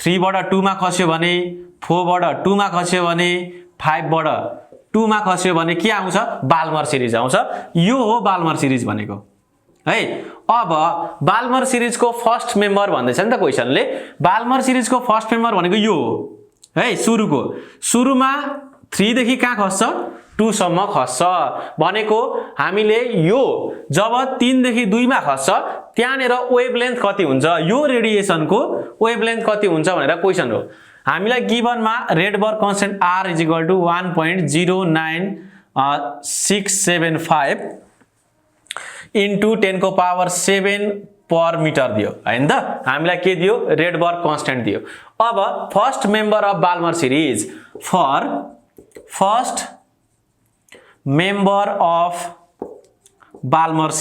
3 बाट 2 मा खस्यो भने 4 बाट 2 मा खस्यो भने 5 बाट 2 मा खस्यो भने के आउँछ बाल्मर सिरिज आउँछ। यो हो बाल्मर सिरिज भनेको है। अब बाल्मर सिरिज को फर्स्ट मेम्बर भन्दैछ नि त क्वेशनले बाल्मर सिरिज को फर्स्ट मेम्बर भनेको यो हो है सुरुमा 3 देखि कहाँ खस्छ 2 सम्म खस्छ भनेको हामीले यो जब 3 देखि 2 मा खस्छ त्यहाँनेर वेभलेन्थ कति हुन्छ यो रेडिएसन को वेभलेन्थ कति हुन्छ भनेर क्वेशन हो। हामीलाई गिभनमा Rydberg constant r is equal to 1.09675 into 10 को पावर 7 पर मिटर दियो हैन त हामीलाई के दियो रेडबर्ग कांस्टेंट दियो। अब first member of Balmer series for first member of Balmer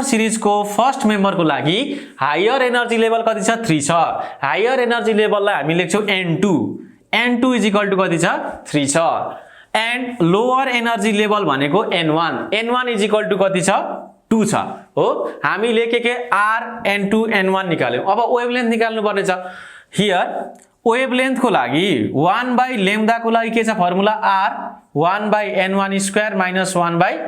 series को फर्स्ट मेम्बर को लागि हायर एनर्जी लेभल कति छ 3 छ। हायर एनर्जी लेभललाई हामी लेख्छौं n2 इज इक्वल टु कति छ 3 छ एन्ड लोअर एनर्जी लेभल भनेको n1 इज इक्वल टु कति छ 2 छ हो। हामीले के r n2 n1 निकाल्यौं। अब वेभलेन्थ निकाल्नु पर्ने छ हियर वेभलेन्थ को लागि 1 बाइ लेम्डा को लागि के छ formula r 1 by n1 square minus 1 by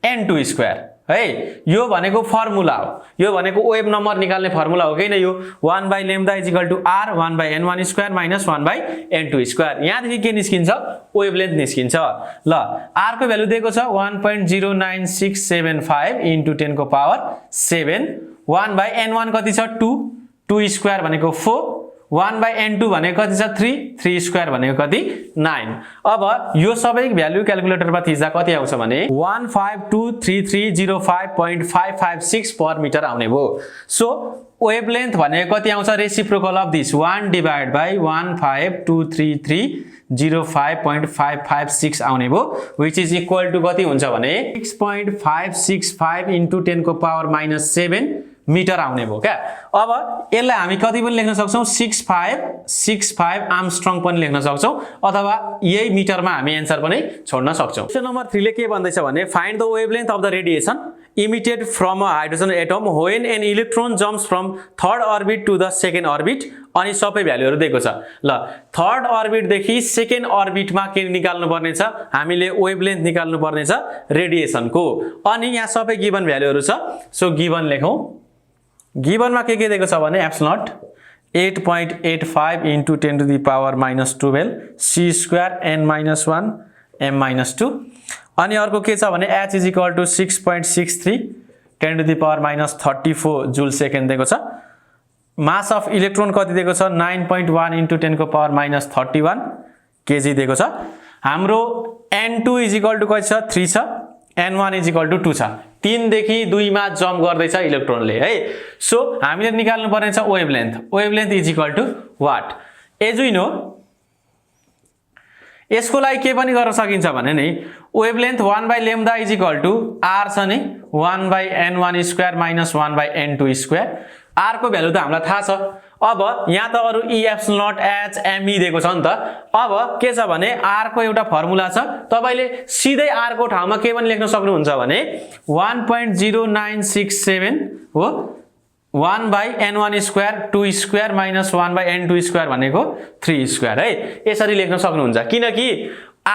n2 square है। यो भनेको फर्मुला हो यो भनेको वेभ नम्बर निकाल्ने फर्मुला हो किन यो 1 by lambda is equal to r 1 by n1 square minus 1 by n2 square. यहाँदेखि के निस्किन्छ वेभलेन्थ निस्किन्छ। ल r को भ्यालु दिएको छ 1.09675 into 10 को पावर 7 1 बाइ n1 कति छ 2 स्क्वायर भनेको 4 1 बाइ n2 भनेको कति छ 3 स्क्वायर भनेको कति 9। अब यो सबै भ्यालु क्याल्कुलेटरमा थिच्दा कति आउँछ भने 1523305.556 पर मिटर आउने भो। सो वेभलेन्थ भनेको कति आउँछ reciprocal of this 1 divide by 1523305.556 आउने भो व्हिच इज इक्वल टु कति हुन्छ भने 6.565 into 10 को पावर माइनस 7 मिटर आउने भो क्या। अब यसलाई हामी कति पनि लेख्न सक्छौं 6565 आर्मस्ट्रङ पनि लेख्न सक्छौं अथवा यही मिटरमा हामी आन्सर पनि छोड्न सक्छौं। क्वेशन नम्बर 3 ले के भन्दैछ भने find the wavelength of the radiation emitted from a hydrogen atom when an electron jumps from third orbit to the second orbit अनि सबै भ्यालुहरु दिएको छ। ल थर्ड अर्बिट देखि सेकेन्ड अर्बिटमा के निकाल्नु पर्ने छ हामीले वेभलेन्थ निकाल्नु पर्ने छ रेडिएसन को अनि यहाँ सबै गिवन भ्यालुहरु छ। सो गिवन लेखौं गिभनमा के दिएको छ भने epsilon 8.85 into 10 to the power minus 12 c square n minus 1 m minus 2 अनि अर्को के छ भने h is equal to 6.63 10 to the power minus 34 joule second दिएको छ mass of electron कति दिएको छ 9.1 into 10 को power minus 31 kg दिएको छ हाम्रो n2 is equal to कति छ 3 छ n1 is equal to 2 छ 3 देखि 2 मा जम्प गर्दै छ इलेक्ट्रोनले है सो हामीले निकाल्नु पर्ने छ wavelength is equal to what as we know यसको लागि के पनि गर्न सकिन्छ भने नि wavelength 1/λ is equal to r छ नि 1/n1 square minus 1/n2 square r को भ्यालु त हामीलाई थाहा छ अब यहाँ त अरु e epsilon naught h m e दिएको छ नि त अब के छ भने r को एउटा फर्मुला छ तपाईले सिधै r को ठाउँमा के पनि लेख्न सक्नुहुन्छ भने 1.0967 हो 1/n1 square 2 square minus 1/n2 square भनेको 3 स्क्वायर है यसरी लेख्न सक्नुहुन्छ किनकि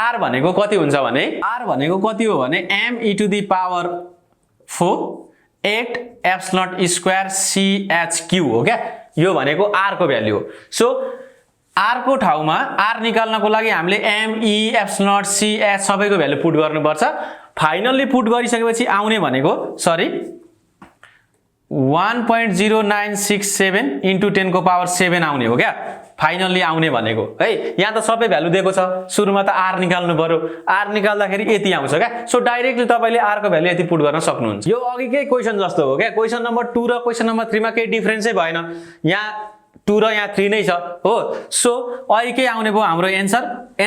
r भनेको कति हुन्छ भने r भनेको कति हो भने m e to the power 4 8 epsilon square ch Q हो क्या यो भनेको r को भ्यालु हो सो r को ठाउँमा r निकाल्नको लागि हामीले m e एप्सिलन ch सबैको भ्यालु पुट गर्नुपर्छ फाइनली पुट गरिसकेपछि आउने भनेको सरी 1.0967 into 10 को पावर 7 आउने हो क्या फाइनली आउने भनेको है यहाँ त सबै भ्यालु दिएको छ सुरुमा त r निकाल्नु पर्यो r निकाल्दाखेरि यति आउँछ क्या सो डाइरेक्टली तपाईले r को भ्यालु यति पुट गर्न सक्नुहुन्छ यो अघिकै क्वेशन जस्तो हो क्या क्वेशन नम्बर 2 र क्वेशन नम्बर 3 मा केही डिफरेन्सै भएन यहाँ 2 र यहाँ 3 नै छ हो सो अहिले के आउने भयो हाम्रो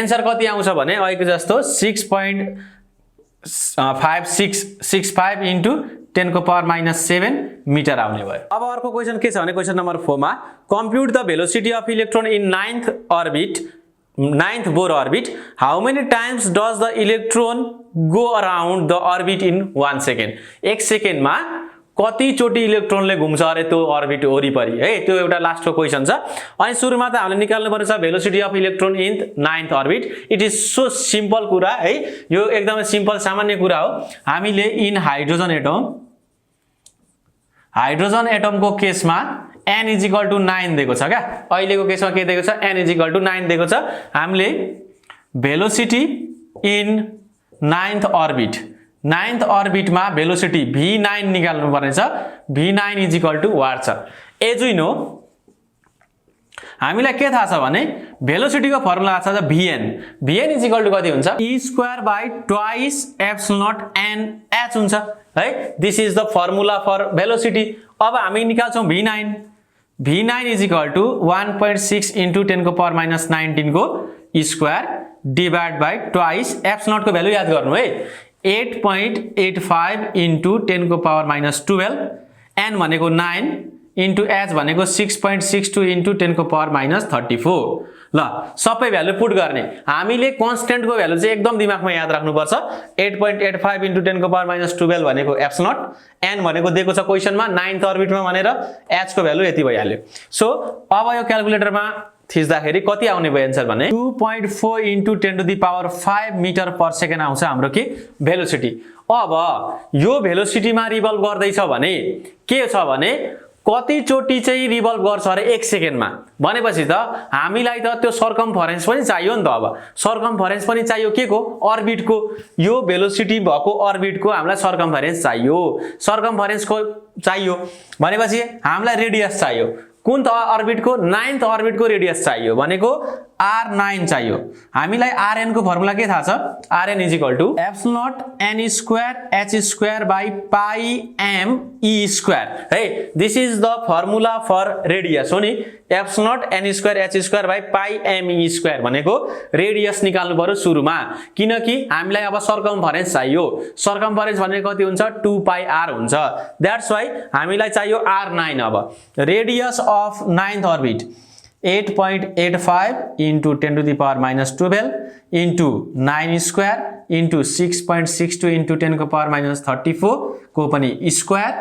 एन्सर कति आउँछ भने अहिले जस्तो 6.5665 into 10 को पावर माइनस 7 मिटर आउने भयो अब अर्को क्वेशन के छ भने क्वेशन नम्बर 4 मा कम्प्युट the velocity of electron in 9th Bohr orbit how many times does the electron go around the orbit in 1 second 1 सेकेन्डमा कति चोटी इलेक्ट्रोनले घुम्छ अरे त्यो ऑर्बिट वरिपरि है त्यो एउटा लास्टको क्वेशन छ अनि सुरुमा त हामीले निकाल्नु पर्छ velocity of electron in 9th orbit it is so simple कुरा है यो एकदमै सिम्पल सामान्य कुरा हो हामीले इन हाइड्रोजन एटम को केसमा n is equal to 9 दिएको छ क्या अहिलेको केसमा के दिएको छ n is equal to 9 दिएको छ हामीले भेलोसिटी इन 9th ऑर्बिट मा भेलोसिटी v9 निकाल्नु पर्ने छ v9 is equal to what छ एज वी नो हामीलाई के थाहा छ भने भेलोसिटी को फर्मुला छ vn is equal to कति हुन्छ e square by twice epsilon naught n h हुन्छ है this is the formula for velocity अब हामी निकाल्छौं v9 is equal to 1.6 into 10 को पावर माइनस 19 को square divided by twice epsilon naught को value याद गर्नु है 8.85 into 10 को पावर माइनस 12 n भनेको 9 into h भनेको 6.62 into 10 को पावर माइनस 34 ल सबै भ्यालु पुट गर्ने हामीले कन्स्टेन्ट को भ्यालु चाहिँ एकदम दिमागमा याद राख्नुपर्छ 8.85 into 10 को पावर माइनस 12 भनेको एप्सिलन नट n भनेको दिएको छ क्वेशनमा 9th ऑर्बिटमा भनेर h को भ्यालु यति भइहाल्यो सो अब यो क्याल्कुलेटरमा थिच्दाखेरि कति आउने भयो आन्सर भने 2.4 into 10 to the power 5 metre per second आउँछ हाम्रो के भेलोसिटी अब यो भेलोसिटीमा रिभल्भ गर्दै छ भने के छ भने कति चोटी चाहिँ रिभल्भ गर्छ अरे 1 सेकेन्डमा भनेपछि त हामीलाई त त्यो सर्कमफरेन्स पनि चाहियो नि त अब सर्कमफरेन्स पनि चाहियो के को अर्बिटको यो भेलोसिटी भएको अर्बिटको हामीलाई सर्कमफरेन्स चाहियो भनेपछि हामीलाई रेडियस चाहियो कुन त अर्बिटको 9th अर्बिटको रेडियस चाहियो भनेको r9 चाहियो हामीलाई rn को फर्मुला के थाहा छ rn is equal to epsilon naught n square h square by pi m e square है this is the formula for radius हो नि epsilon naught n square h square by pi m e square भनेको radius निकाल्नु पर्यो सुरुमा किनकि हामीलाई अब सर्कमफरेन्स चाहियो सर्कमफरेन्स भनेको कति हुन्छ 2 पाई r हुन्छ दैट्स व्हाई हामीलाई चाहियो r9 अब radius of 9th orbit 8.85 into 10 to the power minus 12 into 9 square into 6.62 into 10 को power minus 34 को पनि स्क्वायर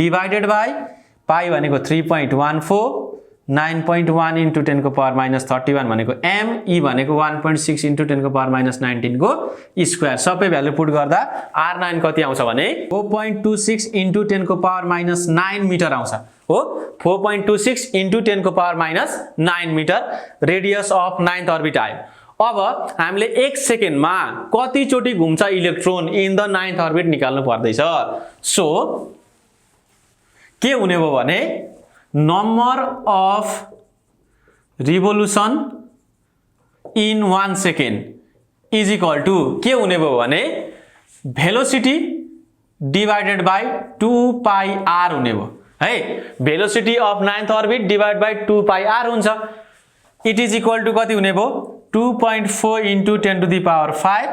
डिवाइडेड बाइ पाई भनेको 3.14 9.1 इन्टु 10 को पावर माइनस 31 भनेको m, e भनेको 1.6 इन्टु 10 को पावर माइनस 19 को स्क्वायर। सबै भ्यालु पुट गर्दा r9 कति आउँछ भने 4.26 इन्टु 10 को पावर माइनस 9 मिटर आउँछ हो। 4.26 इन्टु 10 को power minus 9 metre radius of 9th orbit आयो। अब हामीले 1 सेकेन्डमा कति चोटी घुम्छ electron in the 9th orbit निकाल्नु पर्दैछ। सो के हुने भयो भने number of revolution in 1 second is equal to के हुने भयो भने velocity divided by 2 pi r हुने भयो है। Velocity of 9th orbit divide by 2 pi r हुन्छ। इट इज इक्वल टु कति हुने भयो 2.4 into 10 to the power 5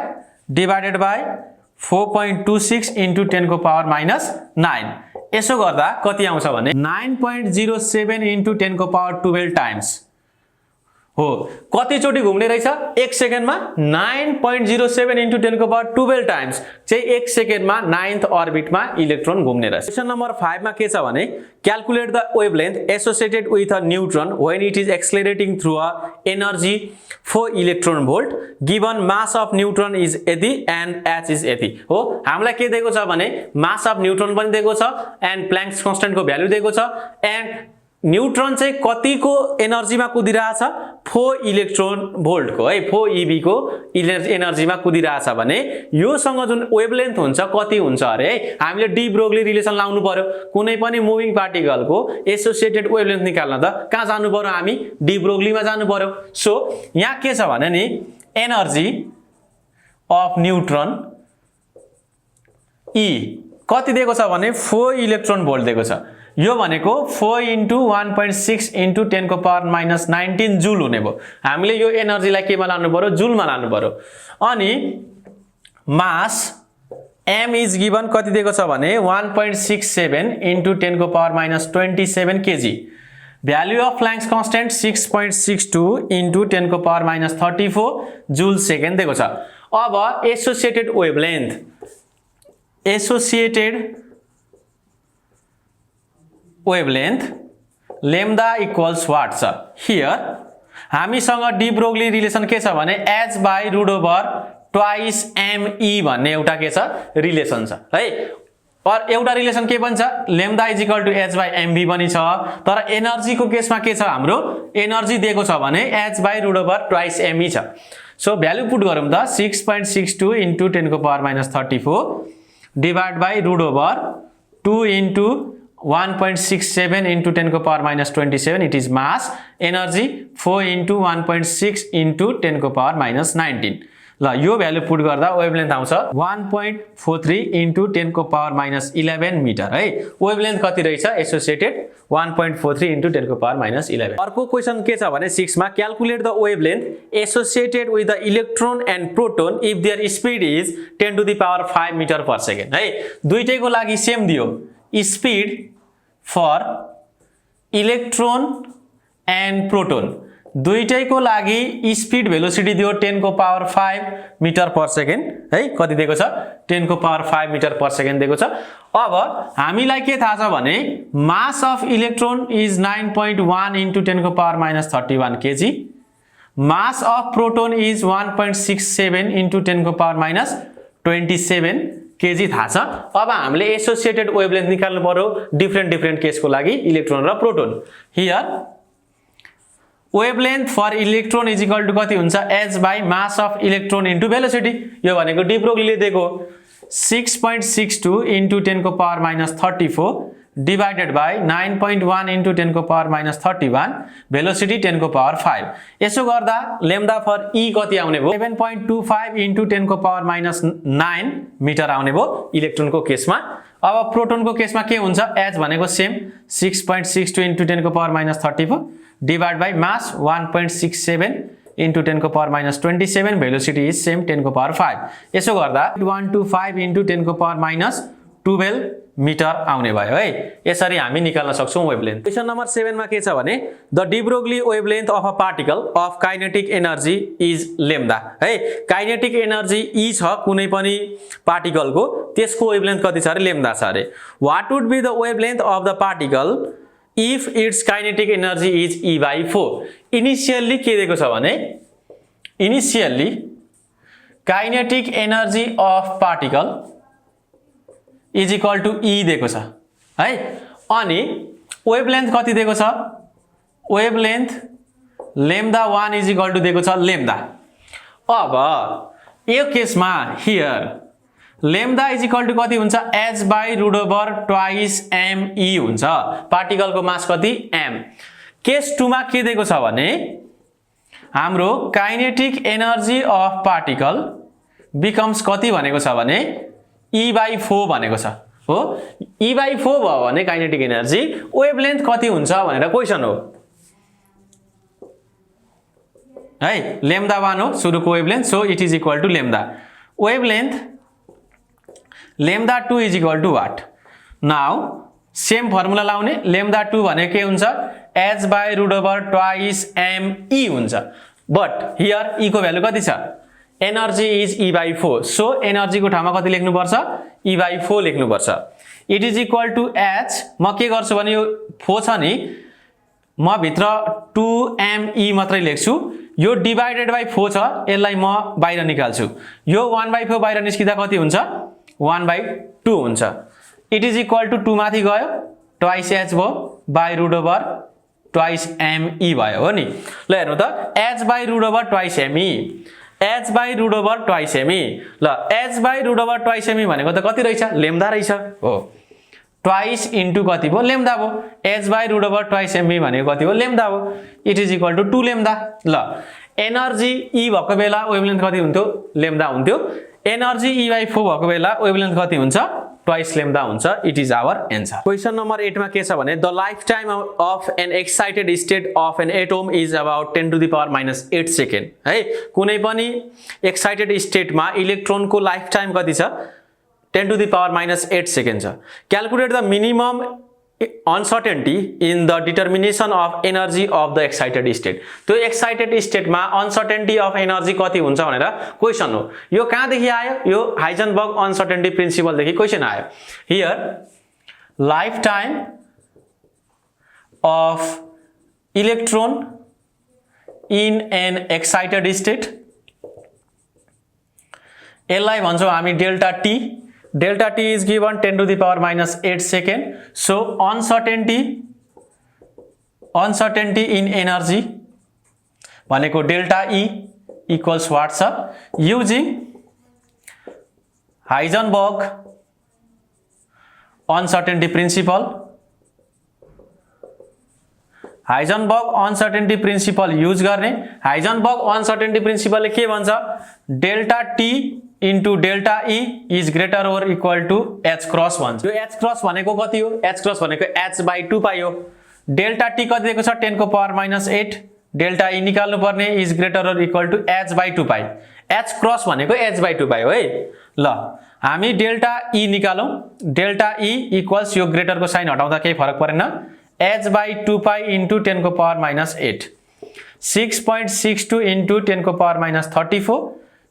divided by 4.26 into 10 को पावर माइनस 9। यसो गर्दा कति आउँछ भने 9.07 इन्टु 10 को पावर 12 टाइम्स हो। कति चोटी घुम्ने रहेछ 1 सेकेन्डमा 9.07 इन्टु 10 को पावर 12 टाइम्स चाहिँ 1 सेकेन्डमा 9th अर्बिटमा इलेक्ट्रोन घुम्ने रहेछ। क्वेशन नम्बर 5 मा के छ भने calculate the wavelength associated with a neutron when it is accelerating through a energy 4 electron volt given mass of neutron is यति एन्ड h इज यति हो। हामीलाई के दिएको छ भने मास अफ न्यूट्रन पनि दिएको छ एन्ड प्ल्याङ्क्स कन्स्ट्यान्टको भ्यालु दिएको छ एन्ड न्यूट्रन चाहिँ कतिको एनर्जीमा कुदिरहेछ 4 इलेक्ट्रोन भोल्टको है 4 eV को एनर्जीमा कुदिरहेछ भने योसँग जुन वेभलेन्थ हुन्छ कति हुन्छ अरे हामीले डी ब्रोग्ली रिलेसन लाउनु पर्यो। कुनै पनि मुभिङ पार्टिकलको एसोसिएटेड वेभलेन्थ निकाल्न त कहाँ जानु पर्यो हामी डी ब्रोग्लीमा जानु पर्यो। सो यहाँ के छ भने नि एनर्जी अफ न्यूट्रन E कति दिएको छ भने 4 इलेक्ट्रोन भोल्ट दिएको छ। यो भनेको 4 इन्टु 1.6 इन्टु 10 को पावर माइनस 19 जुल हुने भयो। हामीले यो एनर्जीलाई केमा लानु पर्यो जुलमा लानु पर्यो। अनि मास m इज गिवन कति दिएको छ भने 1.67 इन्टु 10 को power minus 27 kg. Value of Planck's constant 6.62 into 10 को पावर माइनस 34 जुल सेकेन्ड दिएको छ। अब associated wavelength lambda equals what छ हियर हामीसँग डी ब्रोग्ली रिलेसन के छ भने h by root over twice me भन्ने एउटा के छ रिलेसन छ है। और एउटा रिलेसन के पनि छ lambda is equal to h by mv पनि छ। तर एनर्जीको केसमा के छ हाम्रो एनर्जी दिएको छ भने h by root over twice me छ। सो भ्यालु पुट गरौँ त 6.62 इन्टु 10 को power minus 34 divide by root over 2 into 1.67 into 10 को पावर minus 27 it is mass energy 4 into 1.6 into 10 को पावर minus 19 ल यो भ्यालु पुट गर्दा वेभलेन्थ आउँछ 1.43 into 10 को पावर minus 11 मिटर है। वेभलेन्थ कति रहेछ एसोसिएटेड 1.43 into 10 को पावर minus 11। अर्को क्वेशन के छ भने 6 मा calculate the wavelength associated with the electron and proton if their speed is 10 to the power 5 metre per second है। दुईटैको लागि सेम दियो speed for electron and proton दुईटैको लागि स्पीड भेलोसिटी दियो 10 को पावर 5 मिटर पर सेकेन्ड है। कति दिएको छ 10 को पावर 5 मिटर पर सेकेन्ड दिएको छ। अब हामीलाई के थाहा छ भने मास अफ इलेक्ट्रोन इज 9.1 इन्टु 10 को power minus 31 KG. Mass of proton is 1.67 into 10 को पावर माइनस 27 केजी थाहा छ। अब हामीले एसोसिएटेड वेभलेन्थ निकाल्नु पर्यो डिफरेन्ट केसको लागि इलेक्ट्रोन र proton. Here wavelength for electron is equal to कति हुन्छ h by mass of electron into velocity. यो भनेको डी ब्रोग्लीले दिएको 6.62 इन्टु 10 को power minus 34 divided by 9.1 into 10 को पावर माइनस 31 भेलोसिटी 10 को पावर 5। यसो गर्दा लेम्डा फर E कति आउने भयो 7.25 इन्टु 10 को पावर माइनस 9 मिटर आउने भयो इलेक्ट्रोनको केसमा। अब प्रोटोनको केसमा के हुन्छ h भनेको सेम 6.62 इन्टु 10 को power minus 34 divide by mass 1.67 into 10 को power minus 27 velocity is same 10 को पावर 5। यसो गर्दा 125 इन्टु 10 को पावर माइनस 12 मिटर आउने भयो है। यसरी हामी निकाल्न सक्छौं वेभलेन्थ। क्वेशन नम्बर 7 मा के छ भने the de Broglie wavelength of a particle of kinetic energy is lambda है। काइनेटिक एनर्जी E छ कुनै पनि पार्टिकलको त्यसको वेभलेन्थ कति छ अरे लेम्डा छ अरे। What would be the wavelength of the particle if its kinetic energy is E/4 initially के दिएको छ भने initially kinetic energy of particle is equal to E दिएको छ है। अनि वेभलेन्थ कति दिएको छ वेभलेन्थ λ1 इज इक्वल टु दिएको छ λ। अब यो केसमा हियर λ इज इक्वल टु कति हुन्छ h/√2 me हुन्छ। पार्टिकलको मास कति m। केस 2 मा के दिएको छ भने हाम्रो kinetic energy of particle becomes कति भनेको छ भने E/4 भनेको छ हो। E/4 भयो भने काइनेटिक एनर्जी वेभलेन्थ कति हुन्छ भनेर क्वेशन हो है। λ1 हो सुरुको wavelength, so it is equal to λ। Wavelength λ2 is equal to what. Now same formula लाउने λ2 भनेको के हुन्छ h/√2 me हुन्छ। बट हियर E को भ्यालु कति छ energy is E/4, so energy को ठाउँमा कति लेख्नु पर्छ E/4 लेख्नु पर्छ। It is equal to h म के गर्छु भने यो 4 छ नि म भित्र 2me मात्रै लेख्छु। यो डिवाइडेड बाइ 4 छ यसलाई म बाहिर निकाल्छु। यो 1/4 बाहिर निस्किदा कति हुन्छ 1/2 हुन्छ। इट इज इक्वल टु 2 माथि गयो ट्वाइस h भयो /√2 me भयो हो नि। ल हेर्नु त h/√2 me h/√2 me। ल h/√2 me भनेको त कति रहेछ λ रहेछ हो। ट्वाइस इन्टु कति भयो λ भयो। h/√2 me भनेको कति हो λ भयो। It is equal to 2 λ। ल एनर्जी E भएको बेला वेभलेन्थ कति हुन्थ्यो λ हुन्थ्यो। एनर्जी E/4 भएको बेला वेभलेन्थ कति हुन्छ ट्वाइस λ हुन्छ। It is our answer. Question number 8 मा के छ भने the life time of an excited state of an atom is about 10⁻⁸ second है। कुनै पनि एक्साइटेड स्टेटमा इलेक्ट्रोनको लाइफ टाइम कति छ 10⁻⁸ सेकेन्ड छ। Calculate the minimum uncertainty in the determination of energy of the excited state. त्यो एक्साइटेड स्टेटमा uncertainty of energy कति हुन्छ भनेर क्वेशन हो। यो कहाँदेखि आयो यो हाइजनबर्ग अनसर्टेनिटी प्रिन्सिपलदेखि क्वेशन आयो। Here life time of electron in an excited state यसलाई भन्छौँ हामी delta t. Delta T is given 10⁻⁸ second. So uncertainty in energy भनेको delta E equals what छ using Heisenberg uncertainty principle. Heisenberg uncertainty principle use गर्ने। Heisenberg uncertainty principle ले के भन्छ delta T into delta E is greater or equal to h cross भन्छ। यो h cross भनेको कति हो h cross भनेको h/2 पाइ हो। डेल्टा T कति दिएको छ 10⁻⁸। डेल्टा E निकाल्नु पर्ने is greater or equal to h/2 पाइ। h cross भनेको h/2 पाइ हो है। ल हामी डेल्टा E निकालौं। डेल्टा E इक्वल्स यो ग्रेटर को साइन हटाउँदा केही फरक परेन h/2 पाइ into 10⁻⁸। 6.62 into 10⁻34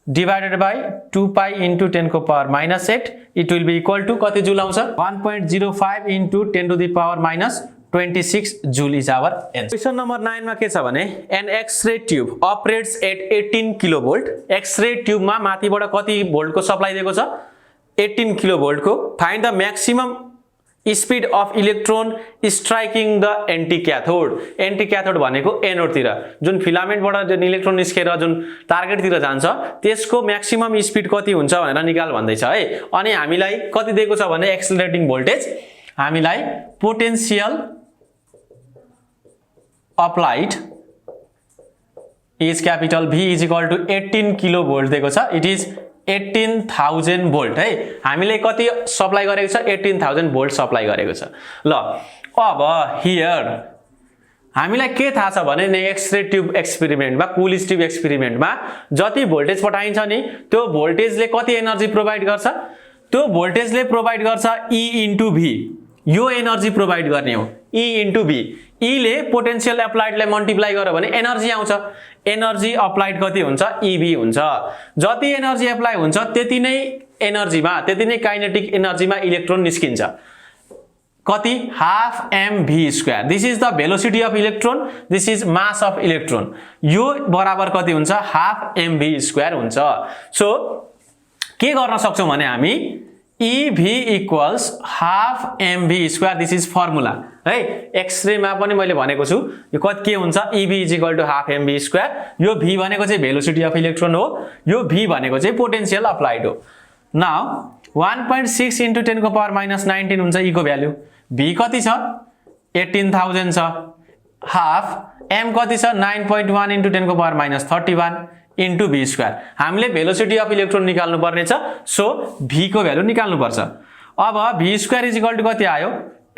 divided by 2 pi into 10⁻⁸ it will be equal to कति जूल आउँछ 1.05 into 10⁻26 joule is our answer। Question number 9 मा के छ भने an x-ray tube operates at 18 kilovolt। x-ray tube मा माथिबाट कति भोल्ट को सप्लाई दिएको छ 18 किलोभोल्ट को। Find the maximum speed of electron striking the anti cathode. Anti cathode भनेको एनोड तिर जुन फिलामेन्टबाट इलेक्ट्रोन निस्केर जुन टार्गेट तिर जान्छ त्यसको म्याक्सिमम स्पीड कति हुन्छ भनेर निकाल भन्दैछ है। अनि हामीलाई कति दिएको छ भने एक्सेलरेटिङ भोल्टेज हामीलाई potential applied is capital V is equal to 18 kilovolt दिएको छ। इट इज 18,000 भोल्ट है। हामीले कति सप्लाई गरेको छ 18,000 भोल्ट सप्लाई गरेको छ। ल अब हियर हामीलाई के थाहा छ भने एक्स-रे ट्युब एक्सपेरिमेन्टमा कुलिज ट्युब एक्सपेरिमेन्टमा जति भोल्टेज पठाइन्छ नि त्यो भोल्टेजले कति एनर्जी प्रोवाइड गर्छ त्यो भोल्टेजले प्रोवाइड गर्छ E into V। यो एनर्जी प्रोवाइड गर्ने हो E into V। E ले पोटेन्शियल एप्लाइडलाई मल्टिप्लाई गर्यो भने एनर्जी आउँछ। एनर्जी अप्लाइड कति हुन्छ EV हुन्छ। जति एनर्जी एप्लाई हुन्छ त्यति नै एनर्जीमा त्यति नै काइनेटिक एनर्जीमा इलेक्ट्रोन निस्किन्छ। कति half mv square this is the velocity of electron this is mass of electron यो बराबर कति हुन्छ हाफ mv स्क्वायर हुन्छ सो के गर्न सक्छौं भने हामी EV equals half mv square this is formula है एक्सरे मा पनि मैले भनेको छु यो कति के हुन्छ EV is equal to half mv square यो v भनेको चाहिँ भेलोसिटी अफ इलेक्ट्रोन हो यो v भनेको चाहिँ पोटेन्शियल अप्लाइड हो नाउ 1.6 into 10 को पावर माइनस 19 हुन्छ e को भ्यालु v कति छ 18000 छ हाफ m कति छ 9.1 into 10 को power minus 31 into v square हामीले भेलोसिटी अफ इलेक्ट्रोन निकाल्नु पर्ने छ सो v को भ्यालु निकाल्नु पर्छ अब v square is equal to कति आयो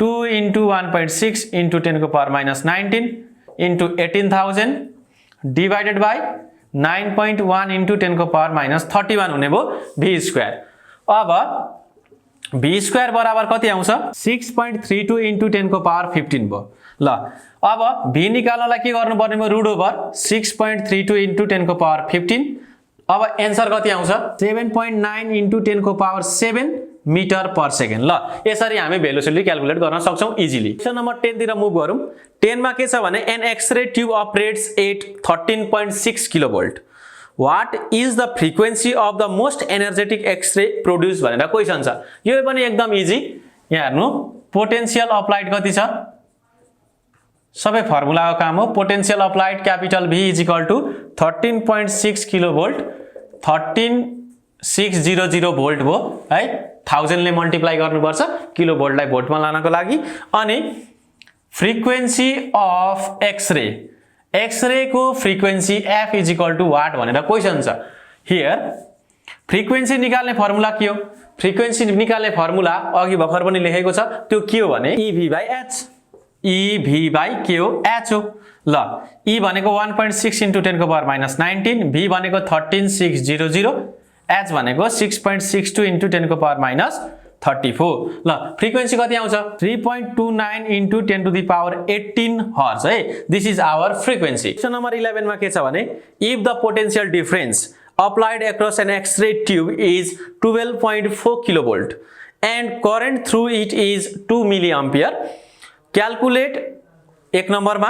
2 into 1.6 into 10 को power minus 19 into 18000 divided by 9.1 into 10 को पावर माइनस 31 हुने भो v स्क्वायर अब v स्क्वायर बराबर कति आउँछ 6.32 into 10 को पावर 15 भो ल अब v निकाल्नलाई के गर्नु पर्ने भयो रुट ओभर 6.32 into 10 को पावर 15 अब आन्सर कति आउँछ 7.9 into 10 को पावर 7 मिटर पर सेकेन्ड ल यसरी हामी भेलोसिटी क्याल्कुलेट गर्न सक्छौं इजिली क्वेशन नम्बर 10 तिर मुभ गरौँ 10 मा के छ भने an x-ray tube operates at 13.6 kilovolt what is the frequency of the most energetic x-ray produce भनेर क्वेशन छ यो पनि एकदम इजी यहाँ हेर्नु पोटेन्शियल अप्लाइड कति छ सबै फर्मुलाको काम हो potential applied capital V is equal to 13.6 kilovolt 13600 volt भो है 1000 ले मल्टिप्लाई गर्नुपर्छ किलोभोल्टलाई भोल्टमा लानको लागि अनि फ्रिक्वेन्सी अफ एक्स-रे को frequency f is equal to what भनेर क्वेशन छ हियर फ्रिक्वेन्सी निकाल्ने फर्मुला के हो फ्रिक्वेन्सी निकाल्ने फर्मुला अघि भर्खर पनि लेखेको छ त्यो के हो भने EV/h EV by K हो H हो ल E भनेको 1.6 into 10 को पावर माइनस 19 V भनेको 13600 H भनेको 6.62 into 10 को पावर माइनस 34 ल फ्रिक्वेन्सी कति आउँछ 3.29 into 10 to the power 18 hertz है this is our frequency question number 11 मा के छ भने if the potential difference applied across an x-ray tube is 12.4 kilovolt and current through it is 2 milli ampere Calculate एक number मा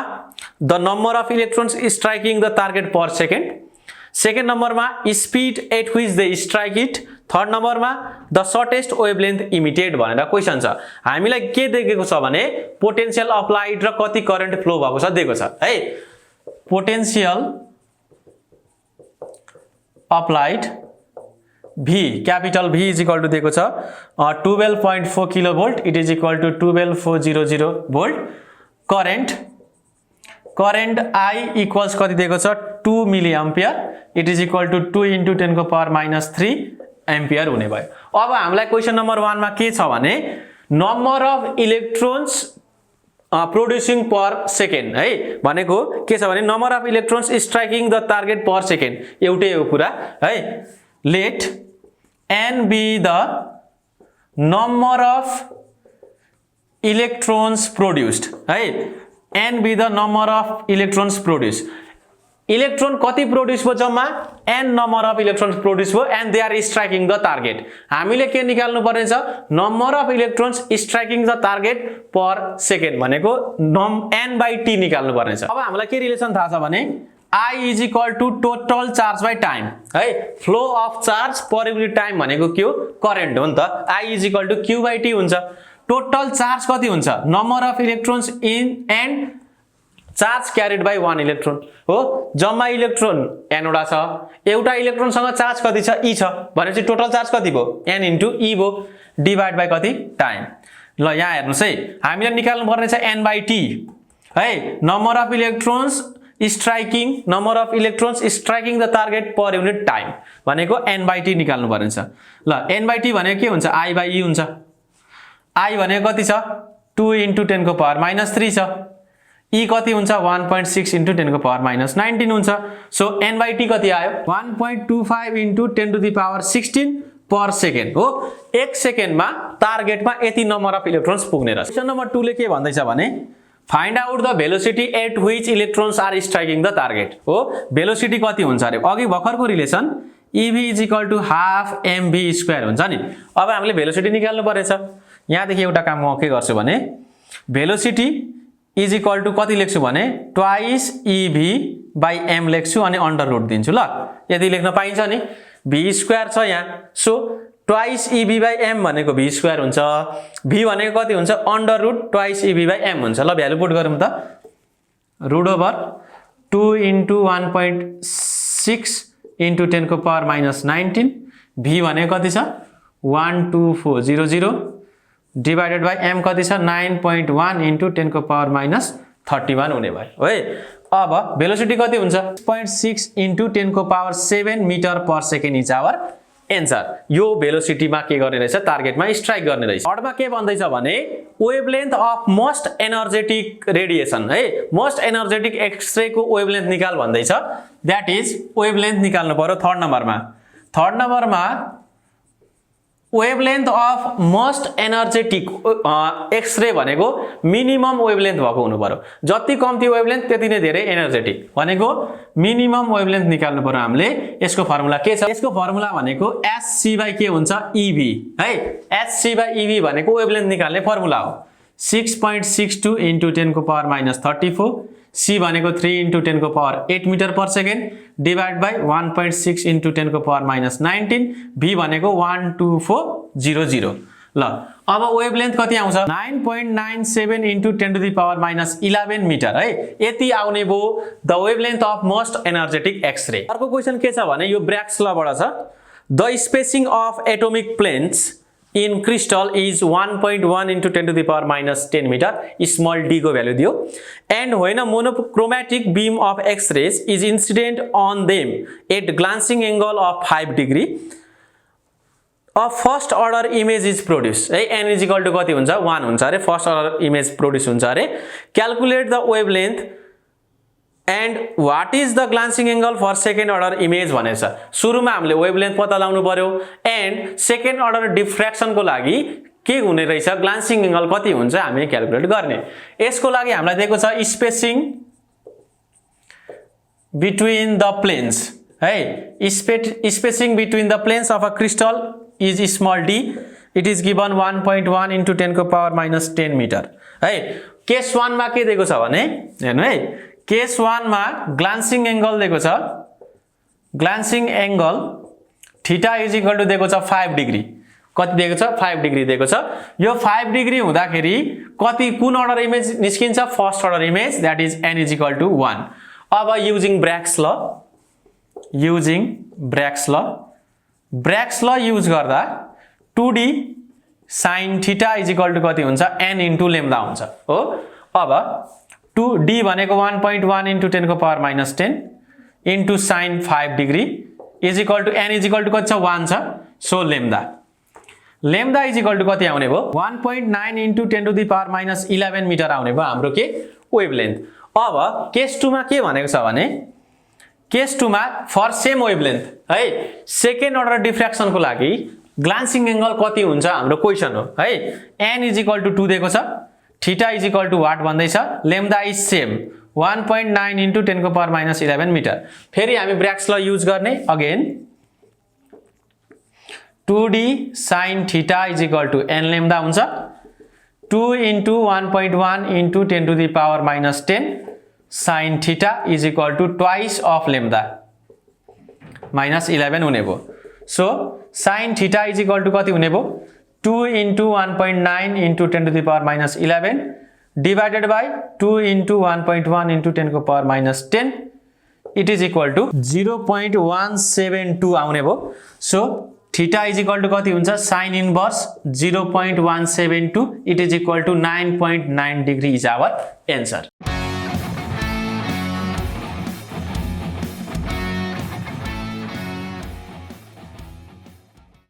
the number of electrons striking the target per second. Second number मा speed at which they strike it. Third number मा the shortest wavelength emitted भनेर question छ हामीलाई के दिएको छ भने पोटेन्शियल अप्लाइड र कति करेन्ट फ्लो भएको छ दिएको छ है potential applied V capital V is equal to दिएको छ 12.4 kilovolt it is equal to 12400 volt current I equals कति दिएको छ 2 milli ampere it is equal to 2 into 10 को पावर माइनस 3 एम्पियर हुने भयो अब हामीलाई क्वेशन नम्बर 1 मा के छ भने number of electrons producing per second है भनेको के छ भने number of electrons striking the target per second एउटै हो कुरा है let n be the number of electrons produced है n be the number of electrons produced electron कति प्रोड्युस भयो जम्मा n number of electrons produce भयो and they are striking the target हामीले के निकाल्नु पर्ने छ number of electrons striking the target per second भनेको n/t निकाल्नु पर्ने छ अब हामीलाई के रिलेसन थाहा छ भने I is equal to total charge by time है flow of charge per unit time भनेको के हो करेन्ट हो नि त I is equal to q/t हुन्छ टोटल चार्ज कति हुन्छ number of electrons in and charge carried by 1 electron हो जम्मा इलेक्ट्रोन n वटा छ एउटा इलेक्ट्रोनसँग चार्ज कति छ e छ भनेपछि टोटल चार्ज कति भयो n into e भयो डिवाइड बाइ कति टाइम ल यहाँ हेर्नुस् है हामीले निकाल्नु पर्ने छ n/t है number of electrons number of electrons striking the target per unit time भनेको n/t निकाल्नु पर्ने छ ल n/t भनेको के हुन्छ I/e हुन्छ I भनेको कति छ 2 into 10 को पावर माइनस 3 छ e कति हुन्छ 1.6 into 10 को पावर माइनस 19 हुन्छ सो n/t कति आयो 1.25 into 10 to the power 16 per second हो 1 सेकेन्डमा टार्गेटमा यति नम्बर अफ इलेक्ट्रोन्स पुग्ने रहेछ क्वेशन नम्बर 2 ले के भन्दै छ भने Find out the velocity at which electrons are striking the target. हो velocity कति हुन्छ रे अघि भर्खरको relation EV is equal to half MV square हुन्छ नि। अब हामीले भेलोसिटी निकाल्नु परेछ। यहाँदेखि एउटा काम म के गर्छु भने भेलोसिटी इज इक्वल टु कति लेख्छु भने ट्वाइस इभी बाई एम लेख्छु अनि अंडर रुट दिन्छु। ल यदि लेख्न पाइन्छ नि, भी स्क्वायर छ यहाँ, so twice e v by m भनेको भी स्क्वायर हुन्छ, भी भनेको कति हुन्छ under root twice e v by m हुन्छ। ल भ्यालु पुट गरौँ त, रुट ओभर 2 into 1.6 into 10 को पावर माइनस 19, भी भनेको कति छ 12400 डिवाइडेड बाई एम कति छ 9.1 into 10 को पावर माइनस 31 हुने भयो है। अब भेलोसिटी कति हुन्छ 0.6 into 10 को power 7 metre per second is our answer. यो भेलोसिटीमा के गर्ने रहेछ, टार्गेटमा स्ट्राइक गर्ने रहेछ। थर्डमा के भन्दैछ भने wavelength of most energetic radiation है, मोस्ट एनर्जेटिक एक्सरे को वेभलेन्थ निकाल भन्दैछ। दैट इज वेभलेन्थ निकाल्नु पर्यो थर्ड नम्बरमा। थर्ड नम्बरमा wavelength of most energetic x-ray भनेको मिनिमम वेभलेन्थ भएको हुनु पर्यो। जति कम्ती वेभलेन्थ त्यति नै धेरै एनर्जेटिक भनेको मिनिमम वेभलेन्थ निकाल्नु पर्यो हामीले। यसको फर्मुला के छ, यसको फर्मुला भनेको एचसी बाई के हुन्छ इभी है। एचसी बाई इभी भनेको वेभलेन्थ निकाल्ने फर्मुला हो। 6.62 into 10 को पावर माइनस 34, सी भनेको 3 into 10 को power 8 metre per second divide by 1.6 into 10 को पावर माइनस 19, भी भनेको 12400। ल अब वेभलेन्थ कति आउँछ 9.97 into 10 to the power minus 11 metre है। यति आउने भो the wavelength of most energetic x-ray. अर्को क्वेशन के छ भने यो ब्र्याक्स लबाट छ, the spacing of atomic planes in crystal is 1.1 into 10 to the power minus 10 meter, small d को भ्यालु दियो, and when a monochromatic beam of x-rays is incident on them at glancing angle of 5 degree, a first order image is produced है। n is equal to कति हुन्छ 1 हुन्छ अरे, first order image produce हुन्छ अरे। Calculate the wavelength and what is the glancing angle for second order image भनेछ। सुरुमा हामीले वेभलेन्थ पत्ता लगाउनु पर्यो एन्ड सेकेन्ड अर्डर डिफ्र्याक्सन को लागि के हुने रहेछ ग्लान्सिङ एंगल कति हुन्छ हामी क्याल्कुलेट गर्ने। यसको लागि हामीलाई दिएको छ स्पेसिङ बिट्विन द प्लेन्स है। Spacing between the planes of a crystal is small d, it is given 1.1 into 10 को पावर माइनस 10 मीटर है। केस 1 मा के दिएको छ भने हेर्नु है, केस 1 मा ग्लान्सिङ एंगल दिएको छ, glancing angle theta is equal to दिएको छ 5 डिग्री। कति दिएको छ 5 डिग्री दिएको छ। यो 5 डिग्री हुँदाखेरि कति कुन अर्डर इमेज निस्किन्छ first order image, that is n is equal to 1। अब युजिङ ब्र्याक्स ल, युजिङ ब्र्याक्स ल, ब्र्याक्स ल युज गर्दा 2d sin theta is equal to कति हुन्छ n into लेम्डा हुन्छ हो। अब 2d भनेको 1.1 into 10 को power minus 10 into sin 5 degree is equal to n is equal to कति छ 1 छ, so lambda. Lambda is equal to कति आउने भयो 1.9 into 10 to the power minus 11 metre आउने भयो हाम्रो के वेभलेन्थ। अब केस 2 मा के भनेको छ भने केस 2 मा फर सेम वेभलेन्थ है, सेकेन्ड अर्डर डिफ्र्याक्सन को लागि ग्लान्सिङ एंगल कति हुन्छ हाम्रो क्वेशन हो है। n इज इक्वल टु 2 दिएको छ, theta is equal to what भन्दैछ, लेम्डा इज सेम 1.9 into 10 को पावर माइनस 11 मीटर। फेरि हामी ब्र्याक्स ल युज गर्ने again, 2d sin theta is equal to n lambda हुन्छ, 2 into 1.1 into 10 to the power minus 10 sin theta is equal to twice of lambda minus 11 हुने भयो। So sin theta is equal to कति हुने भयो 2 into 1.9 into 10 to the power minus 11 divided by 2 into 1.1 into 10 को power minus 10, it is equal to 0.172 आउने भयो। So theta is equal to कति हुन्छ sin inverse 0.172, it is equal to 9.9 degree is our answer।